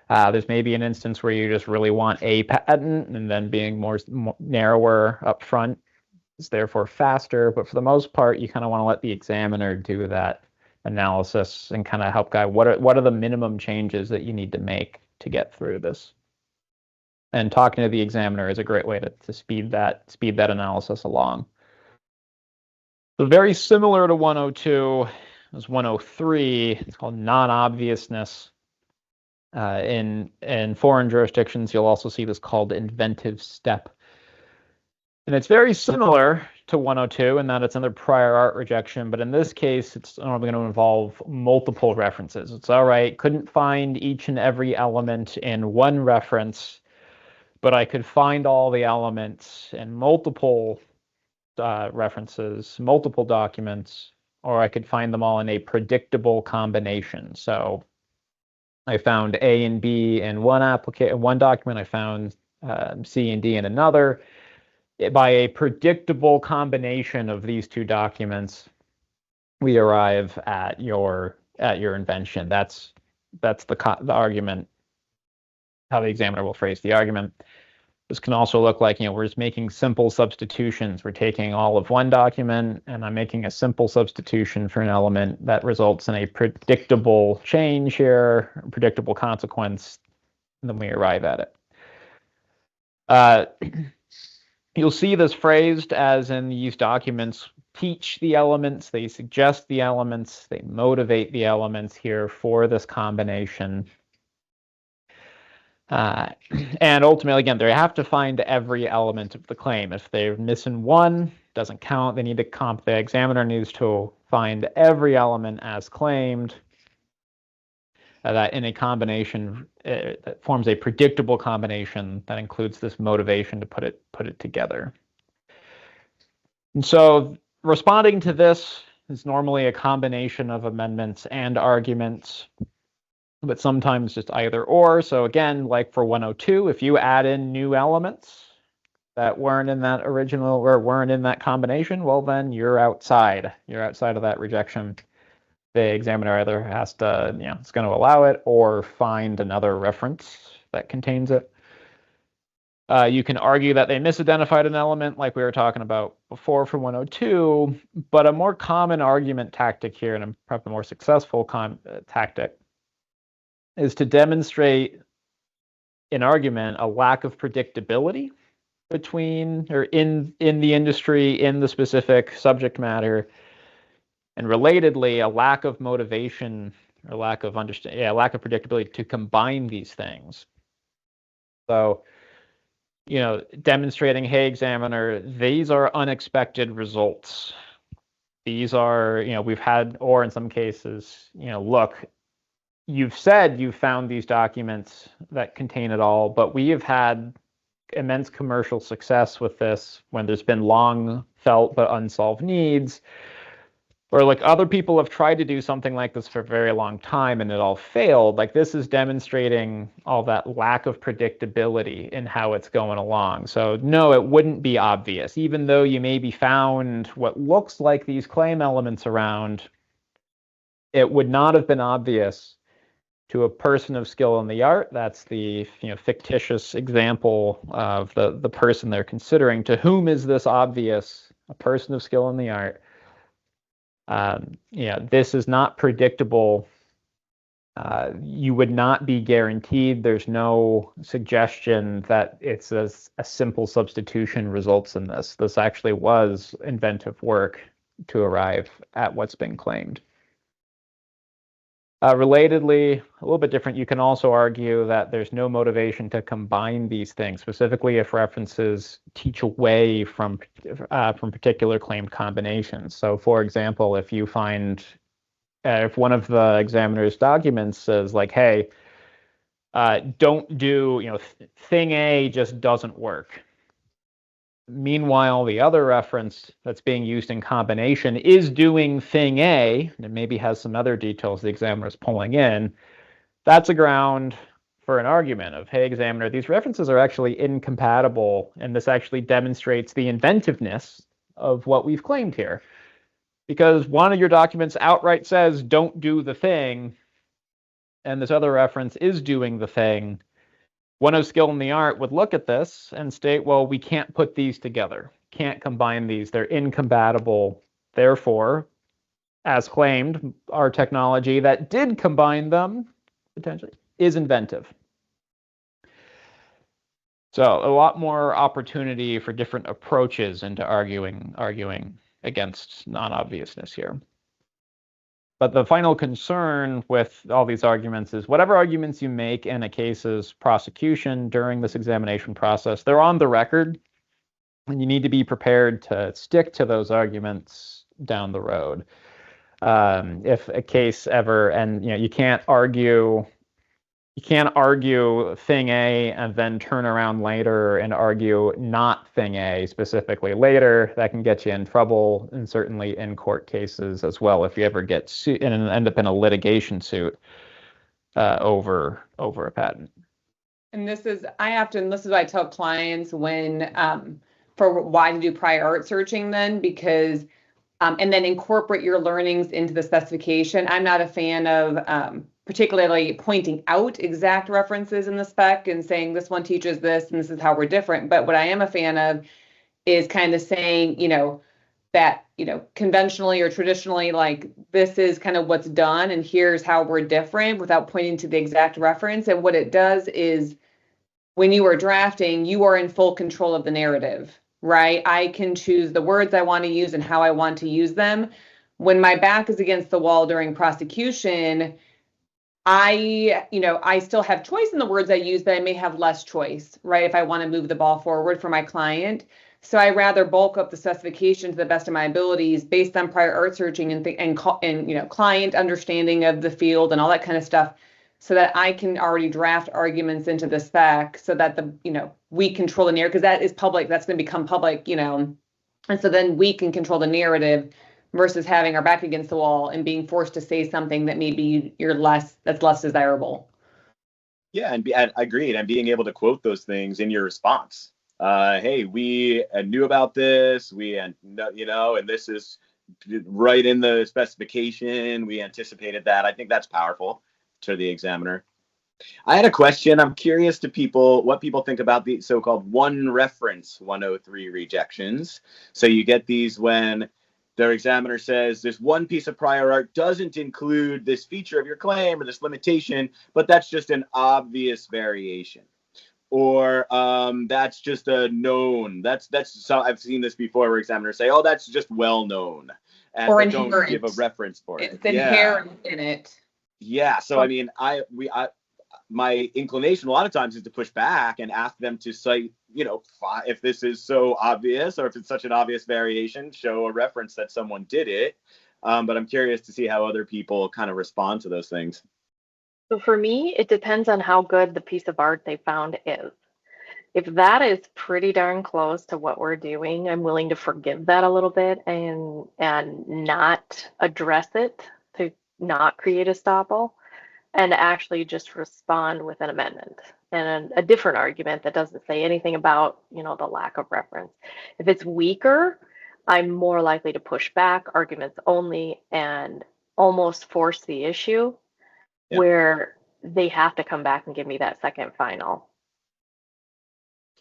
There's maybe an instance where you just really want a patent, and then being more narrower up front is therefore faster. But for the most part, you kind of want to let the examiner do that analysis and kind of help guide what are the minimum changes that you need to make to get through this. And talking to the examiner is a great way to speed that analysis along. So very similar to 102 is 103. It's called non-obviousness. In foreign jurisdictions, you'll also see this called inventive step. And it's very similar to 102 in that it's another prior art rejection, but in this case, it's normally going to involve multiple references. It's all right, couldn't find each and every element in one reference, but I could find all the elements in multiple references, multiple documents, or I could find them all in a predictable combination. So I found A and B in one document, I found C and D in another. By a predictable combination of these two documents, we arrive at your invention. That's the argument, how the examiner will phrase the argument. This can also look like, we're just making simple substitutions. We're taking all of one document, and I'm making a simple substitution for an element that results in a predictable change here, a predictable consequence, and then we arrive at it. You'll see this phrased as in these documents teach the elements, they suggest the elements, they motivate the elements here for this combination. And ultimately, again, they have to find every element of the claim. If they're missing one, doesn't count. They need to the examiner needs to find every element as claimed. That in a combination that forms a predictable combination that includes this motivation to put it together. And so responding to this is normally a combination of amendments and arguments, but sometimes just either or. So again, like for 102, if you add in new elements that weren't in that original or weren't in that combination, well, then you're outside. You're outside of that rejection. The examiner either has to, it's going to allow it or find another reference that contains it. You can argue that they misidentified an element like we were talking about before for 102, but a more common argument tactic here, and probably a more successful tactic, is to demonstrate in argument a lack of predictability between or in the industry, in the specific subject matter, and relatedly a lack of motivation or lack of predictability to combine these things. So, demonstrating, hey, examiner, these are unexpected results. These are, we've had, or in some cases, look, you've said you found these documents that contain it all, but we have had immense commercial success with this when there's been long felt but unsolved needs, or like other people have tried to do something like this for a very long time and it all failed. Like this is demonstrating all that lack of predictability in how it's going along. So no, it wouldn't be obvious, even though you maybe found what looks like these claim elements around, it would not have been obvious to a person of skill in the art, that's the fictitious example of the person they're considering. To whom is this obvious? A person of skill in the art. This is not predictable. You would not be guaranteed. There's no suggestion that it's a simple substitution results in this. This actually was inventive work to arrive at what's been claimed. Relatedly, a little bit different, you can also argue that there's no motivation to combine these things, specifically if references teach away from particular claimed combinations. So, for example, if you find, if one of the examiner's documents says like, hey, don't do, thing A just doesn't work. Meanwhile, the other reference that's being used in combination is doing thing A, and it maybe has some other details the examiner is pulling in. That's a ground for an argument of, hey, examiner, these references are actually incompatible, and this actually demonstrates the inventiveness of what we've claimed here. Because one of your documents outright says, don't do the thing, and this other reference is doing the thing. One of skill in the art would look at this and state, well, we can't put these together, can't combine these, they're incompatible. Therefore, as claimed, our technology that did combine them, potentially, is inventive. So a lot more opportunity for different approaches into arguing against non-obviousness here. But the final concern with all these arguments is whatever arguments you make in a case's prosecution during this examination process, they're on the record, and you need to be prepared to stick to those arguments down the road. If a case ever, and you can't argue thing A and then turn around later and argue not thing A specifically later. That can get you in trouble, and certainly in court cases as well if you ever get sued and end up in a litigation suit over a patent. And this is what I tell clients when for why to do prior art searching then, because and then incorporate your learnings into the specification. I'm not a fan of particularly pointing out exact references in the spec and saying this one teaches this and this is how we're different. But what I am a fan of is kind of saying, that, conventionally or traditionally, like this is kind of what's done and here's how we're different without pointing to the exact reference. And what it does is when you are drafting, you are in full control of the narrative, right? I can choose the words I want to use and how I want to use them. When my back is against the wall during prosecution, I still have choice in the words I use, but I may have less choice, right? If I want to move the ball forward for my client. So I rather bulk up the specification to the best of my abilities based on prior art searching and client understanding of the field and all that kind of stuff, so that I can already draft arguments into the spec so that we control the narrative, because that is public, that's going to become public, and so then we can control the narrative versus having our back against the wall and being forced to say something that maybe that's less desirable. Yeah, and agreed. And being able to quote those things in your response. Hey, we knew about this. And this is right in the specification. We anticipated that. I think that's powerful to the examiner. I had a question. I'm curious what people think about the so-called one reference 103 rejections. So you get these when their examiner says this one piece of prior art doesn't include this feature of your claim or this limitation, but that's just an obvious variation. Or that's just a known. That's so I've seen this before where examiners say, oh, that's just well known. And or don't give a reference for it. It's inherent in it. Yeah. So I mean, my inclination a lot of times is to push back and ask them to cite, if this is so obvious or if it's such an obvious variation, show a reference that someone did it. But I'm curious to see how other people kind of respond to those things. So for me, it depends on how good the piece of art they found is. If that is pretty darn close to what we're doing, I'm willing to forgive that a little bit and not address it to not create a estoppel, and actually just respond with an amendment and a different argument that doesn't say anything about, the lack of reference. If it's weaker, I'm more likely to push back, arguments only, and almost force the issue. Yeah. Where they have to come back and give me that second final.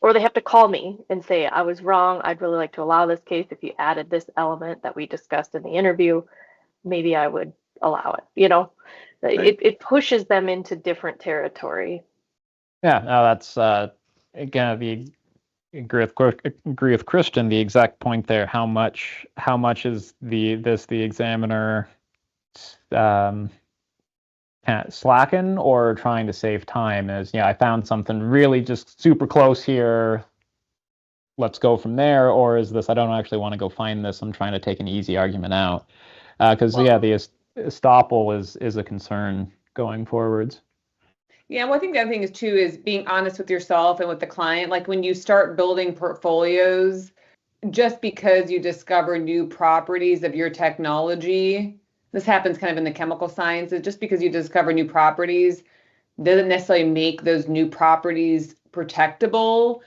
Or they have to call me and say, I was wrong. I'd really like to allow this case. If you added this element that we discussed in the interview, maybe I would allow it. You know, Right. it pushes them into different territory. Yeah, no, that's again, agree with Kristen. The exact point there. How much is the examiner slacken or trying to save time? Is, yeah, I found something really just super close here. Let's go from there. Or is this, I don't actually want to go find this. I'm trying to take an easy argument out. Because Well- yeah, the estoppel is a concern going forwards. Yeah, well, I think the other thing is too is being honest with yourself and with the client. Like when you start building portfolios, just because you discover new properties of your technology, this happens kind of in the chemical sciences, just because you discover new properties doesn't necessarily make those new properties protectable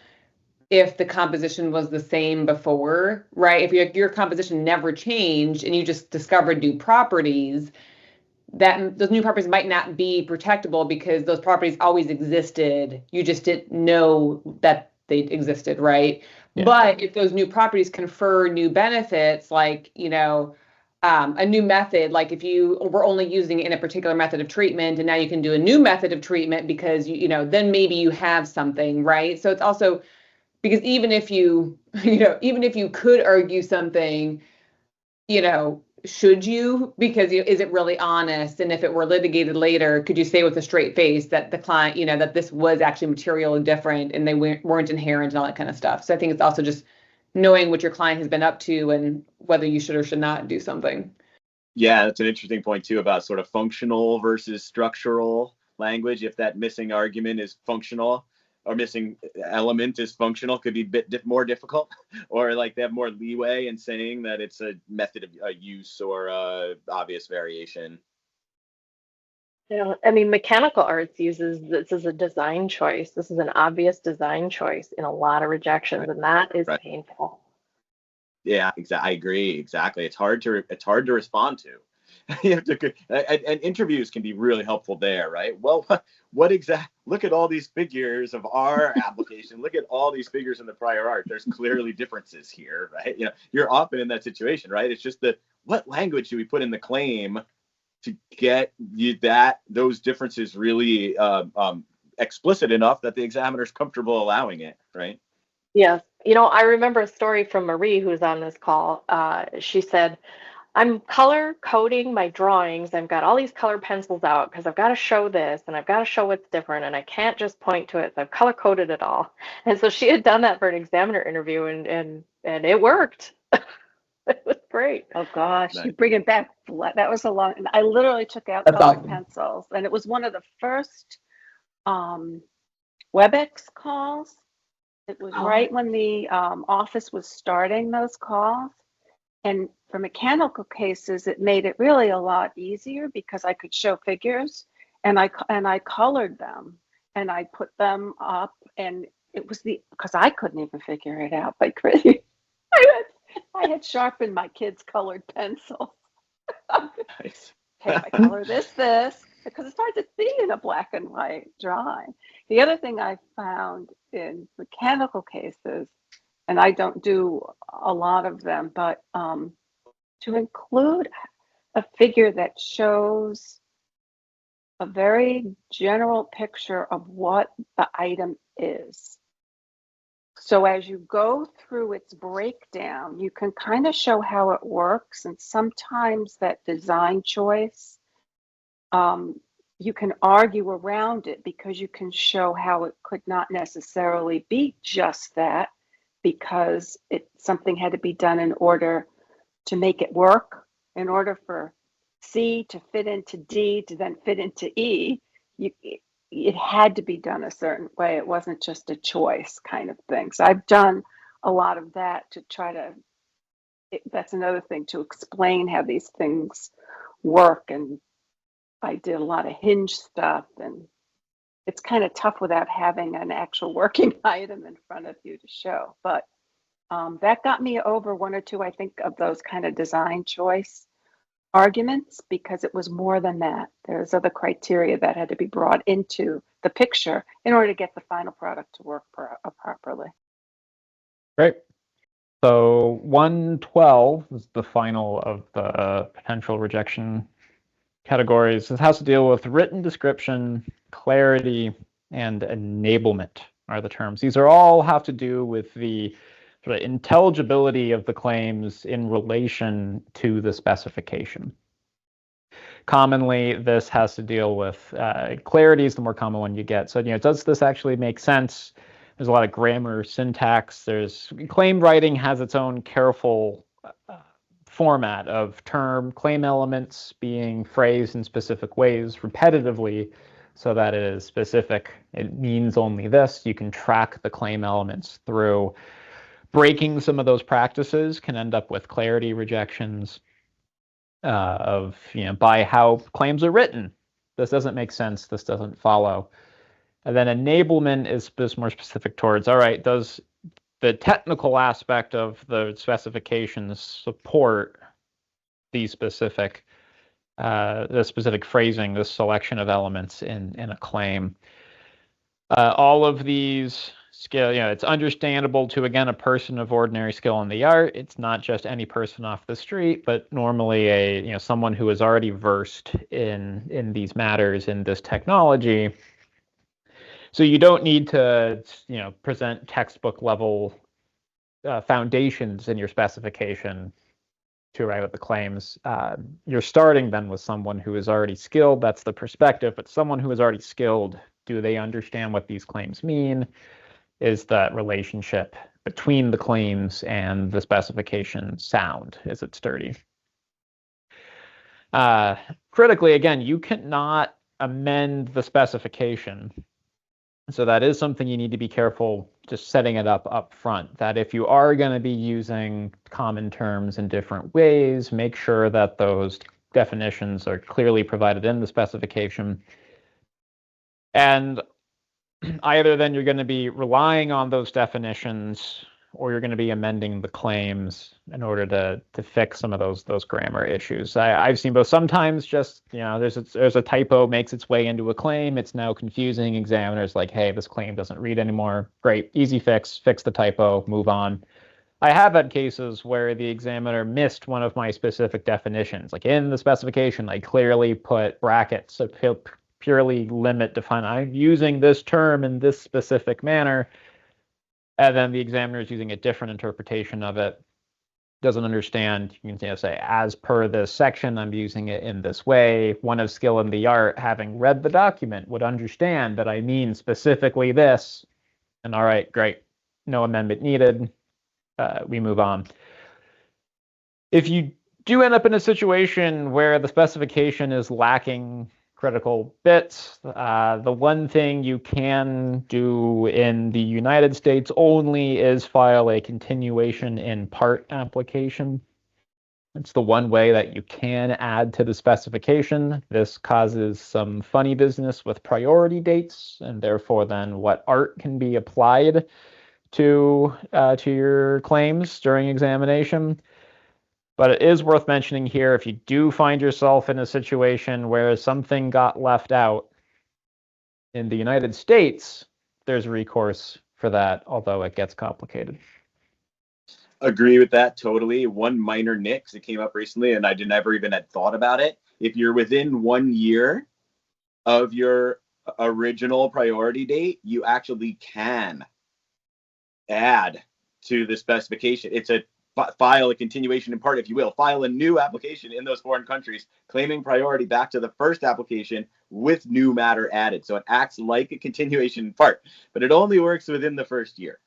if the composition was the same before, right? If your composition never changed and you just discovered new properties, that those new properties might not be protectable because those properties always existed. You just didn't know that they existed, right? Yeah. But if those new properties confer new benefits, like, a new method, like if you were only using it in a particular method of treatment and now you can do a new method of treatment because then maybe you have something, right? So it's also because even if you could argue something, should you? Because is it really honest? And if it were litigated later, could you say with a straight face that the client, that this was actually materially different and they weren't inherent and all that kind of stuff? So I think it's also just knowing what your client has been up to and whether you should or should not do something. Yeah, that's an interesting point too about sort of functional versus structural language. If that missing argument is functional or missing element is functional, could be a bit more difficult, or like they have more leeway in saying that it's a method of use or obvious variation. I mean, mechanical arts uses this as a design choice. This is an obvious design choice in a lot of rejections, Right. and that is Right. painful. Yeah, exactly. I agree. Exactly. It's hard to respond to. You have to, and interviews can be really helpful there, right? Well, what exact? Look at all these figures of our application. Look at all these figures in the prior art. There's clearly differences here, right? You're often in that situation, right? It's just what language do we put in the claim to get those differences really explicit enough that the examiner's comfortable allowing it, right? Yes. I remember a story from Marie, who's on this call. She said, I'm color coding my drawings. I've got all these color pencils out because I've got to show this and I've got to show what's different and I can't just point to it. So I've color coded it all. And so she had done that for an examiner interview and it worked. It was great. Oh gosh, Nice. you bring it back. That was a long. I literally took out That's colored awesome. pencils, and it was one of the first WebEx calls. It was right when the office was starting those calls, and for mechanical cases, it made it really a lot easier because I could show figures, and I colored them, and I put them up, and it was because I couldn't even figure it out. But I had sharpened my kids' colored pencils. Nice. Okay, if I color this, because it's hard to see in a black and white drawing. The other thing I found in mechanical cases, and I don't do a lot of them, but to include a figure that shows a very general picture of what the item is. So as you go through its breakdown, you can kind of show how it works. And sometimes that design choice, you can argue around it because you can show how it could not necessarily be just that because something had to be done in order to make it work. In order for C to fit into D to then fit into E, it had to be done a certain way. It wasn't just a choice kind of thing. So I've done a lot of that to try to, that's another thing, to explain how these things work. And I did a lot of hinge stuff, and it's kind of tough without having an actual working item in front of you to show. But that got me over one or two, I think, of those kind of design choice arguments because it was more than that. There's other criteria that had to be brought into the picture in order to get the final product to work properly. Great. So 112 is the final of the potential rejection categories. This has to deal with written description, clarity, and enablement are the terms. These are all have to do with the sort of intelligibility of the claims in relation to the specification. Commonly, this has to deal with clarity is the more common one you get. So, does this actually make sense? There's a lot of grammar, syntax. There's claim writing has its own careful format of claim elements being phrased in specific ways repetitively so that it is specific. It means only this. You can track the claim elements through. Breaking some of those practices can end up with clarity rejections by how claims are written. This doesn't make sense. This doesn't follow. And then enablement is more specific towards, all right, does the technical aspect of the specifications support the specific phrasing, the selection of elements in a claim? All of these skill, it's understandable to, again, a person of ordinary skill in the art. It's not just any person off the street, but normally someone who is already versed in these matters, in this technology. So you don't need to, present textbook level foundations in your specification to arrive at the claims. You're starting then with someone who is already skilled. That's the perspective. But someone who is already skilled, do they understand what these claims mean? Is that relationship between the claims and the specification sound? Is it sturdy? Critically, again, you cannot amend the specification. So that is something you need to be careful just setting it up front, that if you are going to be using common terms in different ways, make sure that those definitions are clearly provided in the specification. And either then you're going to be relying on those definitions or you're going to be amending the claims in order to fix some of those grammar issues. I've seen both. Sometimes just, there's a typo makes its way into a claim. It's now confusing. Examiners like, hey, this claim doesn't read anymore. Great, easy fix the typo, move on. I have had cases where the examiner missed one of my specific definitions. Like in the specification, I clearly put brackets, so purely limit define. I'm using this term in this specific manner. And then the examiner is using a different interpretation of it, doesn't understand. You can say, as per this section, I'm using it in this way. One of skill in the art, having read the document, would understand that I mean specifically this. And all right, great. No amendment needed. We move on. If you do end up in a situation where the specification is lacking critical bits, the one thing you can do in the United States only is file a continuation in part application. It's the one way that you can add to the specification. This causes some funny business with priority dates, and therefore then what art can be applied to your claims during examination. But it is worth mentioning here, if you do find yourself in a situation where something got left out in the United States, there's recourse for that, although it gets complicated. Agree with that totally. One minor nit, because it came up recently and I never even had thought about it. If you're within 1 year of your original priority date, you actually can add to the specification. It's file a continuation in part, if you will, file a new application in those foreign countries, claiming priority back to the first application with new matter added. So it acts like a continuation in part, but it only works within the first year.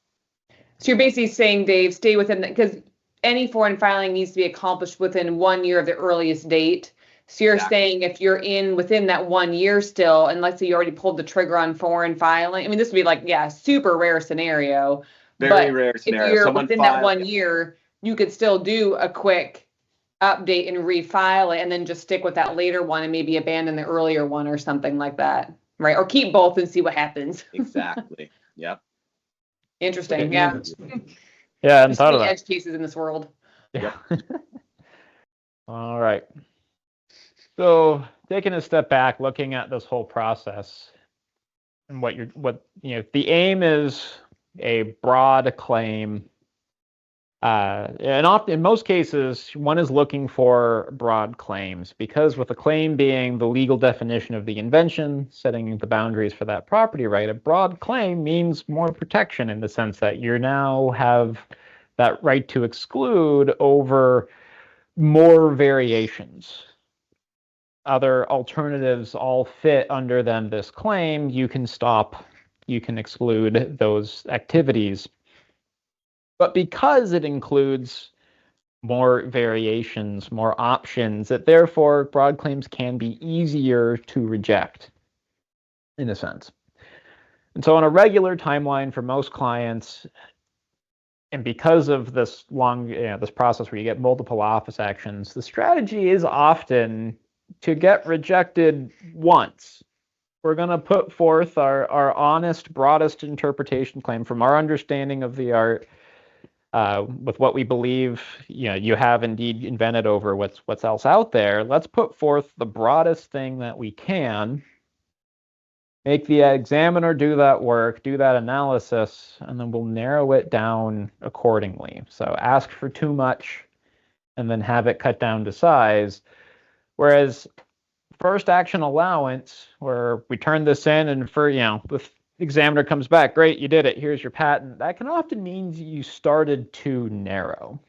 So you're basically saying, Dave, stay within that, because any foreign filing needs to be accomplished within 1 year of the earliest date. So you're saying if you're within that 1 year still, and let's say you already pulled the trigger on foreign filing, I mean, this would be like, super rare scenario. Very rare scenario. If you're within that 1 year, you could still do a quick update and refile it and then just stick with that later one and maybe abandon the earlier one or something like that, right? Or keep both and see what happens. Exactly. Yep. Interesting. Okay. Yeah. Yeah, I hadn't thought of There's that. edge cases in this world. Yeah. All right. So taking a step back, looking at this whole process, and the aim is a broad claim. And often, in most cases, one is looking for broad claims because with a claim being the legal definition of the invention, setting the boundaries for that property right, a broad claim means more protection in the sense that you now have that right to exclude over more variations. Other alternatives all fit under then this claim. You can exclude those activities. But because it includes more variations, more options, that therefore broad claims can be easier to reject, in a sense. And so on a regular timeline for most clients, and because of this this process where you get multiple office actions, the strategy is often to get rejected once. We're going to put forth our honest, broadest interpretation claim from our understanding of the art, with what we believe you have indeed invented over what's else out there. Let's put forth the broadest thing that we can, make the examiner do that work, do that analysis, and then we'll narrow it down accordingly. So ask for too much and then have it cut down to size. Whereas first action allowance, where we turn this in and the examiner comes back, great, you did it, here's your patent, that can often mean you started too narrow.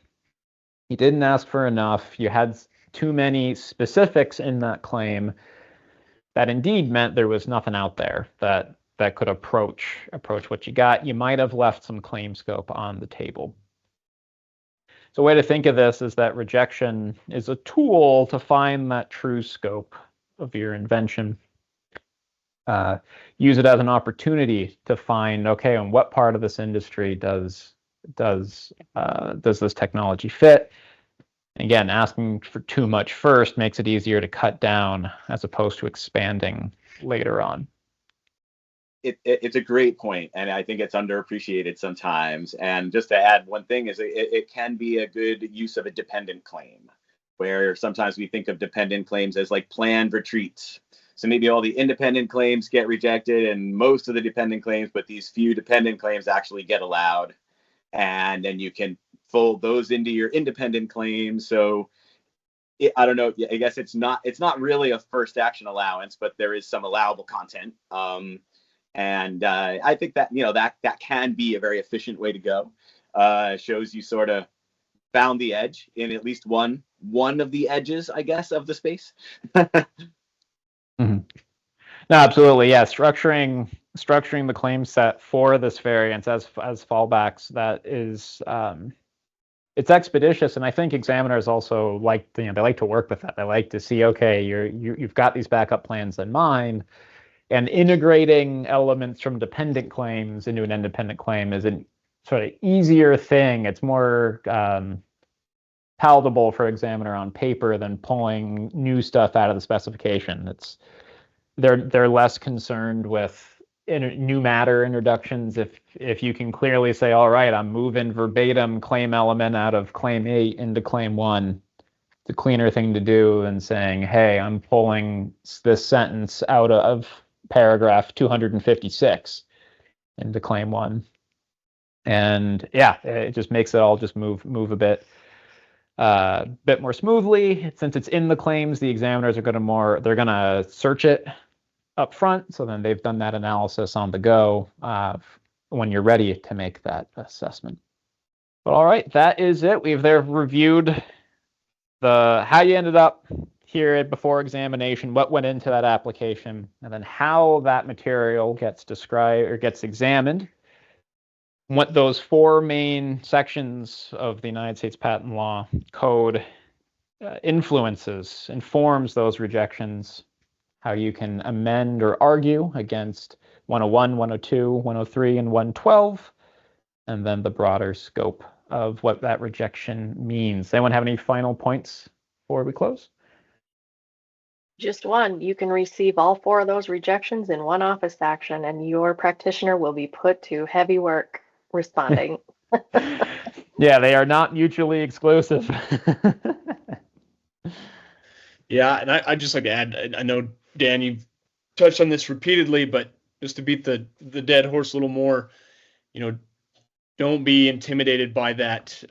You didn't ask for enough, you had too many specifics in that claim that indeed meant there was nothing out there that could approach what you got. You might have left some claim scope on the table. So a way to think of this is that rejection is a tool to find that true scope of your invention. Use it as an opportunity to find, okay, on what part of this industry does this technology fit? Again, asking for too much first makes it easier to cut down as opposed to expanding later on. It's a great point, and I think it's underappreciated sometimes. And just to add one thing is it can be a good use of a dependent claim, where sometimes we think of dependent claims as like planned retreats. So maybe all the independent claims get rejected and most of the dependent claims, but these few dependent claims actually get allowed. And then you can fold those into your independent claims. So I don't know, I guess it's not really a first action allowance, but there is some allowable content. And I think that, that can be a very efficient way to go. Shows you sort of found the edge in at least one of the edges, I guess, of the space. Mm-hmm. No, absolutely, yeah. Structuring the claim set for this variance as fallbacks, that is, it's expeditious, and I think examiners also they like to work with that. They like to see, okay, you've got these backup plans in mind, and integrating elements from dependent claims into an independent claim is a sort of easier thing. It's more palatable for examiner on paper than pulling new stuff out of the specification. They're less concerned with new matter introductions if you can clearly say, all right, I'm moving verbatim claim element out of claim 8 into claim 1. It's a cleaner thing to do than saying, hey, I'm pulling this sentence out of paragraph 256 into claim 1. And yeah, it just makes it all just move a bit more smoothly. Since it's in the claims, the examiners are they're gonna search it up front, so then they've done that analysis on the go when you're ready to make that assessment. But all right, that is it. We've reviewed how you ended up here before examination, what went into that application, and then how that material gets described or gets examined. What those 4 main sections of the United States Patent Law Code informs those rejections, how you can amend or argue against 101, 102, 103, and 112, and then the broader scope of what that rejection means. Anyone have any final points before we close? Just one. You can receive all 4 of those rejections in one office action, and your practitioner will be put to heavy work responding. Yeah, they are not mutually exclusive. Yeah, and I just like to add, I know, Dan, you've touched on this repeatedly, but just to beat the dead horse a little more, don't be intimidated by that,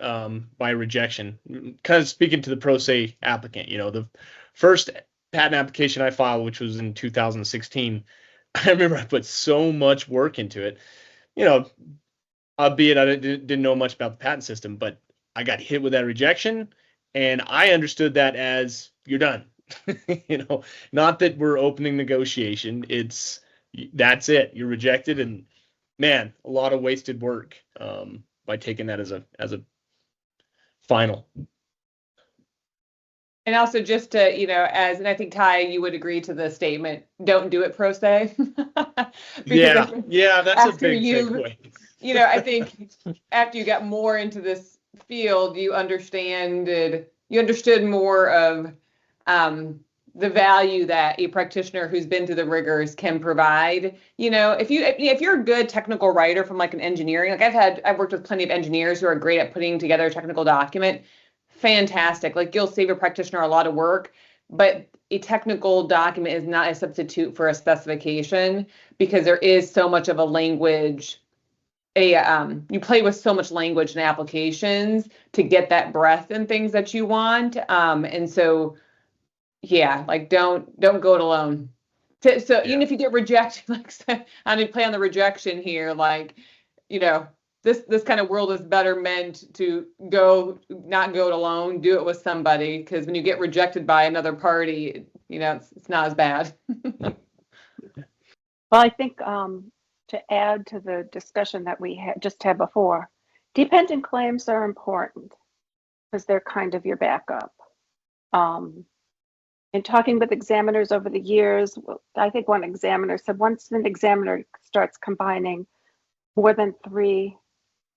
by rejection. Kind of speaking to the pro se applicant, the first patent application I filed, which was in 2016, I remember I put so much work into it, albeit I didn't know much about the patent system, but I got hit with that rejection, and I understood that as you're done. Not that we're opening negotiation. That's it. You're rejected, and man, a lot of wasted work by taking that as a final. And also just to, and I think Ty, you would agree to the statement, don't do it pro se. Yeah, that's a big takeaway. I think after you got more into this field, you understood more of the value that a practitioner who's been through the rigors can provide. If you're a good technical writer from like an engineering, like I've worked with plenty of engineers who are great at putting together a technical document. Fantastic. Like you'll save a practitioner a lot of work, but a technical document is not a substitute for a specification because there is so much of a language. You play with so much language and applications to get that breadth and things that you want. And so, yeah, like don't go it alone. Even if you get rejected, like I need to play on the rejection here, like, this kind of world is better meant to not go it alone, do it with somebody, because when you get rejected by another party, it's not as bad. Well, I think to add to the discussion that we just had before, dependent claims are important because they're kind of your backup. In talking with examiners over the years, I think one examiner said once an examiner starts combining more than 3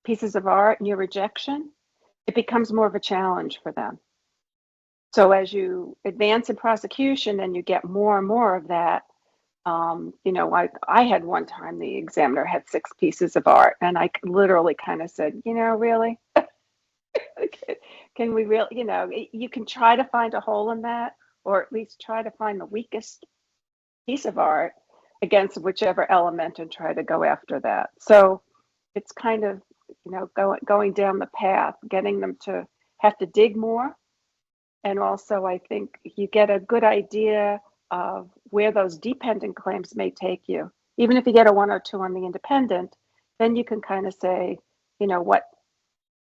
pieces of art in your rejection, it becomes more of a challenge for them. So as you advance in prosecution and you get more and more of that, I had one time the examiner had 6 pieces of art, and I literally kind of said, really? Can we really, you can try to find a hole in that, or at least try to find the weakest piece of art against whichever element and try to go after that. So it's kind of, going down the path, getting them to have to dig more. And also, I think you get a good idea of where those dependent claims may take you. Even if you get a 102 on the independent, then you can kind of say, what,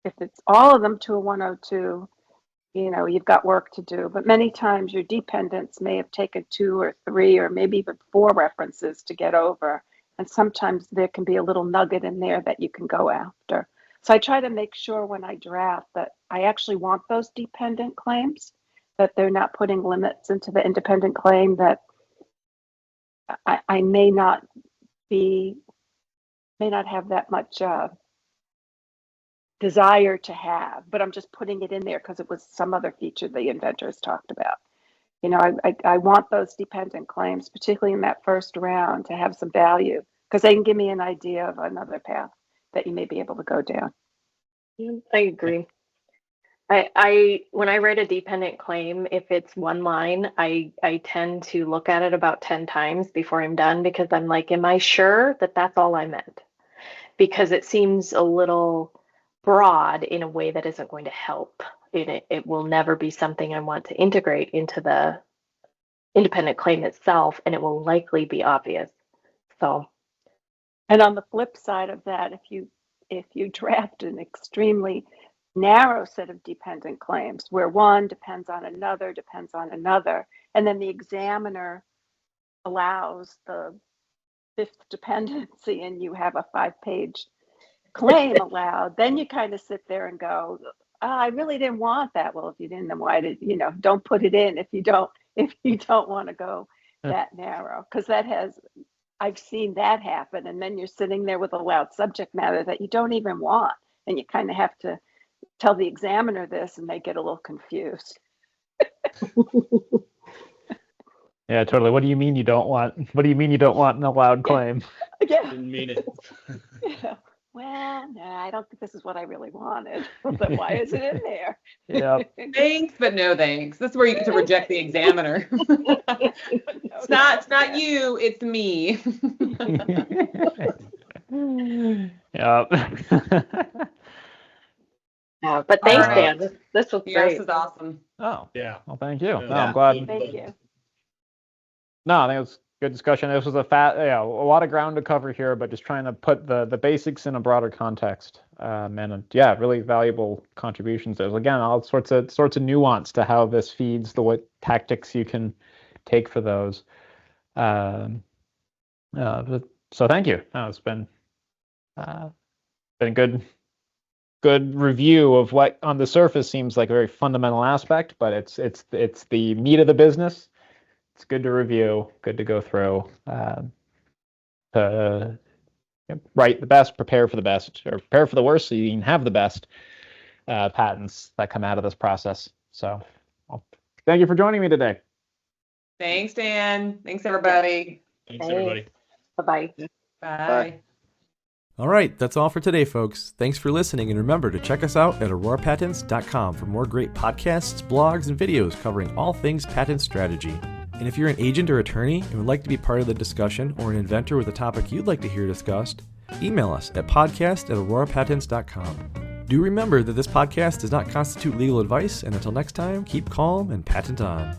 if it's all of them to a 102, you've got work to do. But many times your dependents may have taken 2 or 3 or maybe even 4 references to get over. And sometimes there can be a little nugget in there that you can go after. So I try to make sure when I draft that I actually want those dependent claims, that they're not putting limits into the independent claim that I may not have that much desire to have, but I'm just putting it in there because it was some other feature the inventors talked about. I want those dependent claims, particularly in that first round, to have some value because they can give me an idea of another path that you may be able to go down. I agree. I when I write a dependent claim, if it's one line, I tend to look at it about 10 times before I'm done because I'm like, am I sure that that's all I meant? Because it seems a little broad in a way that isn't going to help. It will never be something I want to integrate into the independent claim itself, and it will likely be obvious. So, and on the flip side of that, if you draft an extremely narrow set of dependent claims where one depends on another, and then the examiner allows the 5th dependency and you have a 5-page claim allowed, then you kind of sit there and go, I really didn't want that. Well, if you didn't, then why did, don't put it in if you don't want to go that narrow, because I've seen that happen. And then you're sitting there with a loud subject matter that you don't even want. And you kind of have to tell the examiner this and they get a little confused. Yeah, totally. What do you mean you don't want an allowed claim? Yeah. Didn't mean it. Yeah. well, no, I don't think this is what I really wanted. But why is it in there? Yeah. Thanks, but no thanks. This is where you get to reject the examiner. It's not you, it's me. Yeah. Yeah, but thanks, All Dan. right. This was Yeah, great. this is awesome. Oh, Yeah. well, thank you. No, Yeah. I'm glad. Thank you. No, I think it was a good discussion. This was a lot of ground to cover here, but just trying to put the basics in a broader context. And yeah, really valuable contributions. There's again all sorts of nuance to how this feeds what tactics you can take for those. So thank you. No, it's been a good review of what on the surface seems like a very fundamental aspect, but it's the meat of the business. It's good to review, good to go through, to write the best, prepare for the best, or prepare for the worst so you can have the best patents that come out of this process. So thank you for joining me today. Thanks, Dan. Thanks, everybody. Thanks, everybody. Bye-bye. Bye. All right, that's all for today, folks. Thanks for listening, and remember to check us out at aurorapatents.com for more great podcasts, blogs, and videos covering all things patent strategy. And if you're an agent or attorney and would like to be part of the discussion, or an inventor with a topic you'd like to hear discussed, email us at podcast@aurorapatents.com. Do remember that this podcast does not constitute legal advice, and until next time, keep calm and patent on.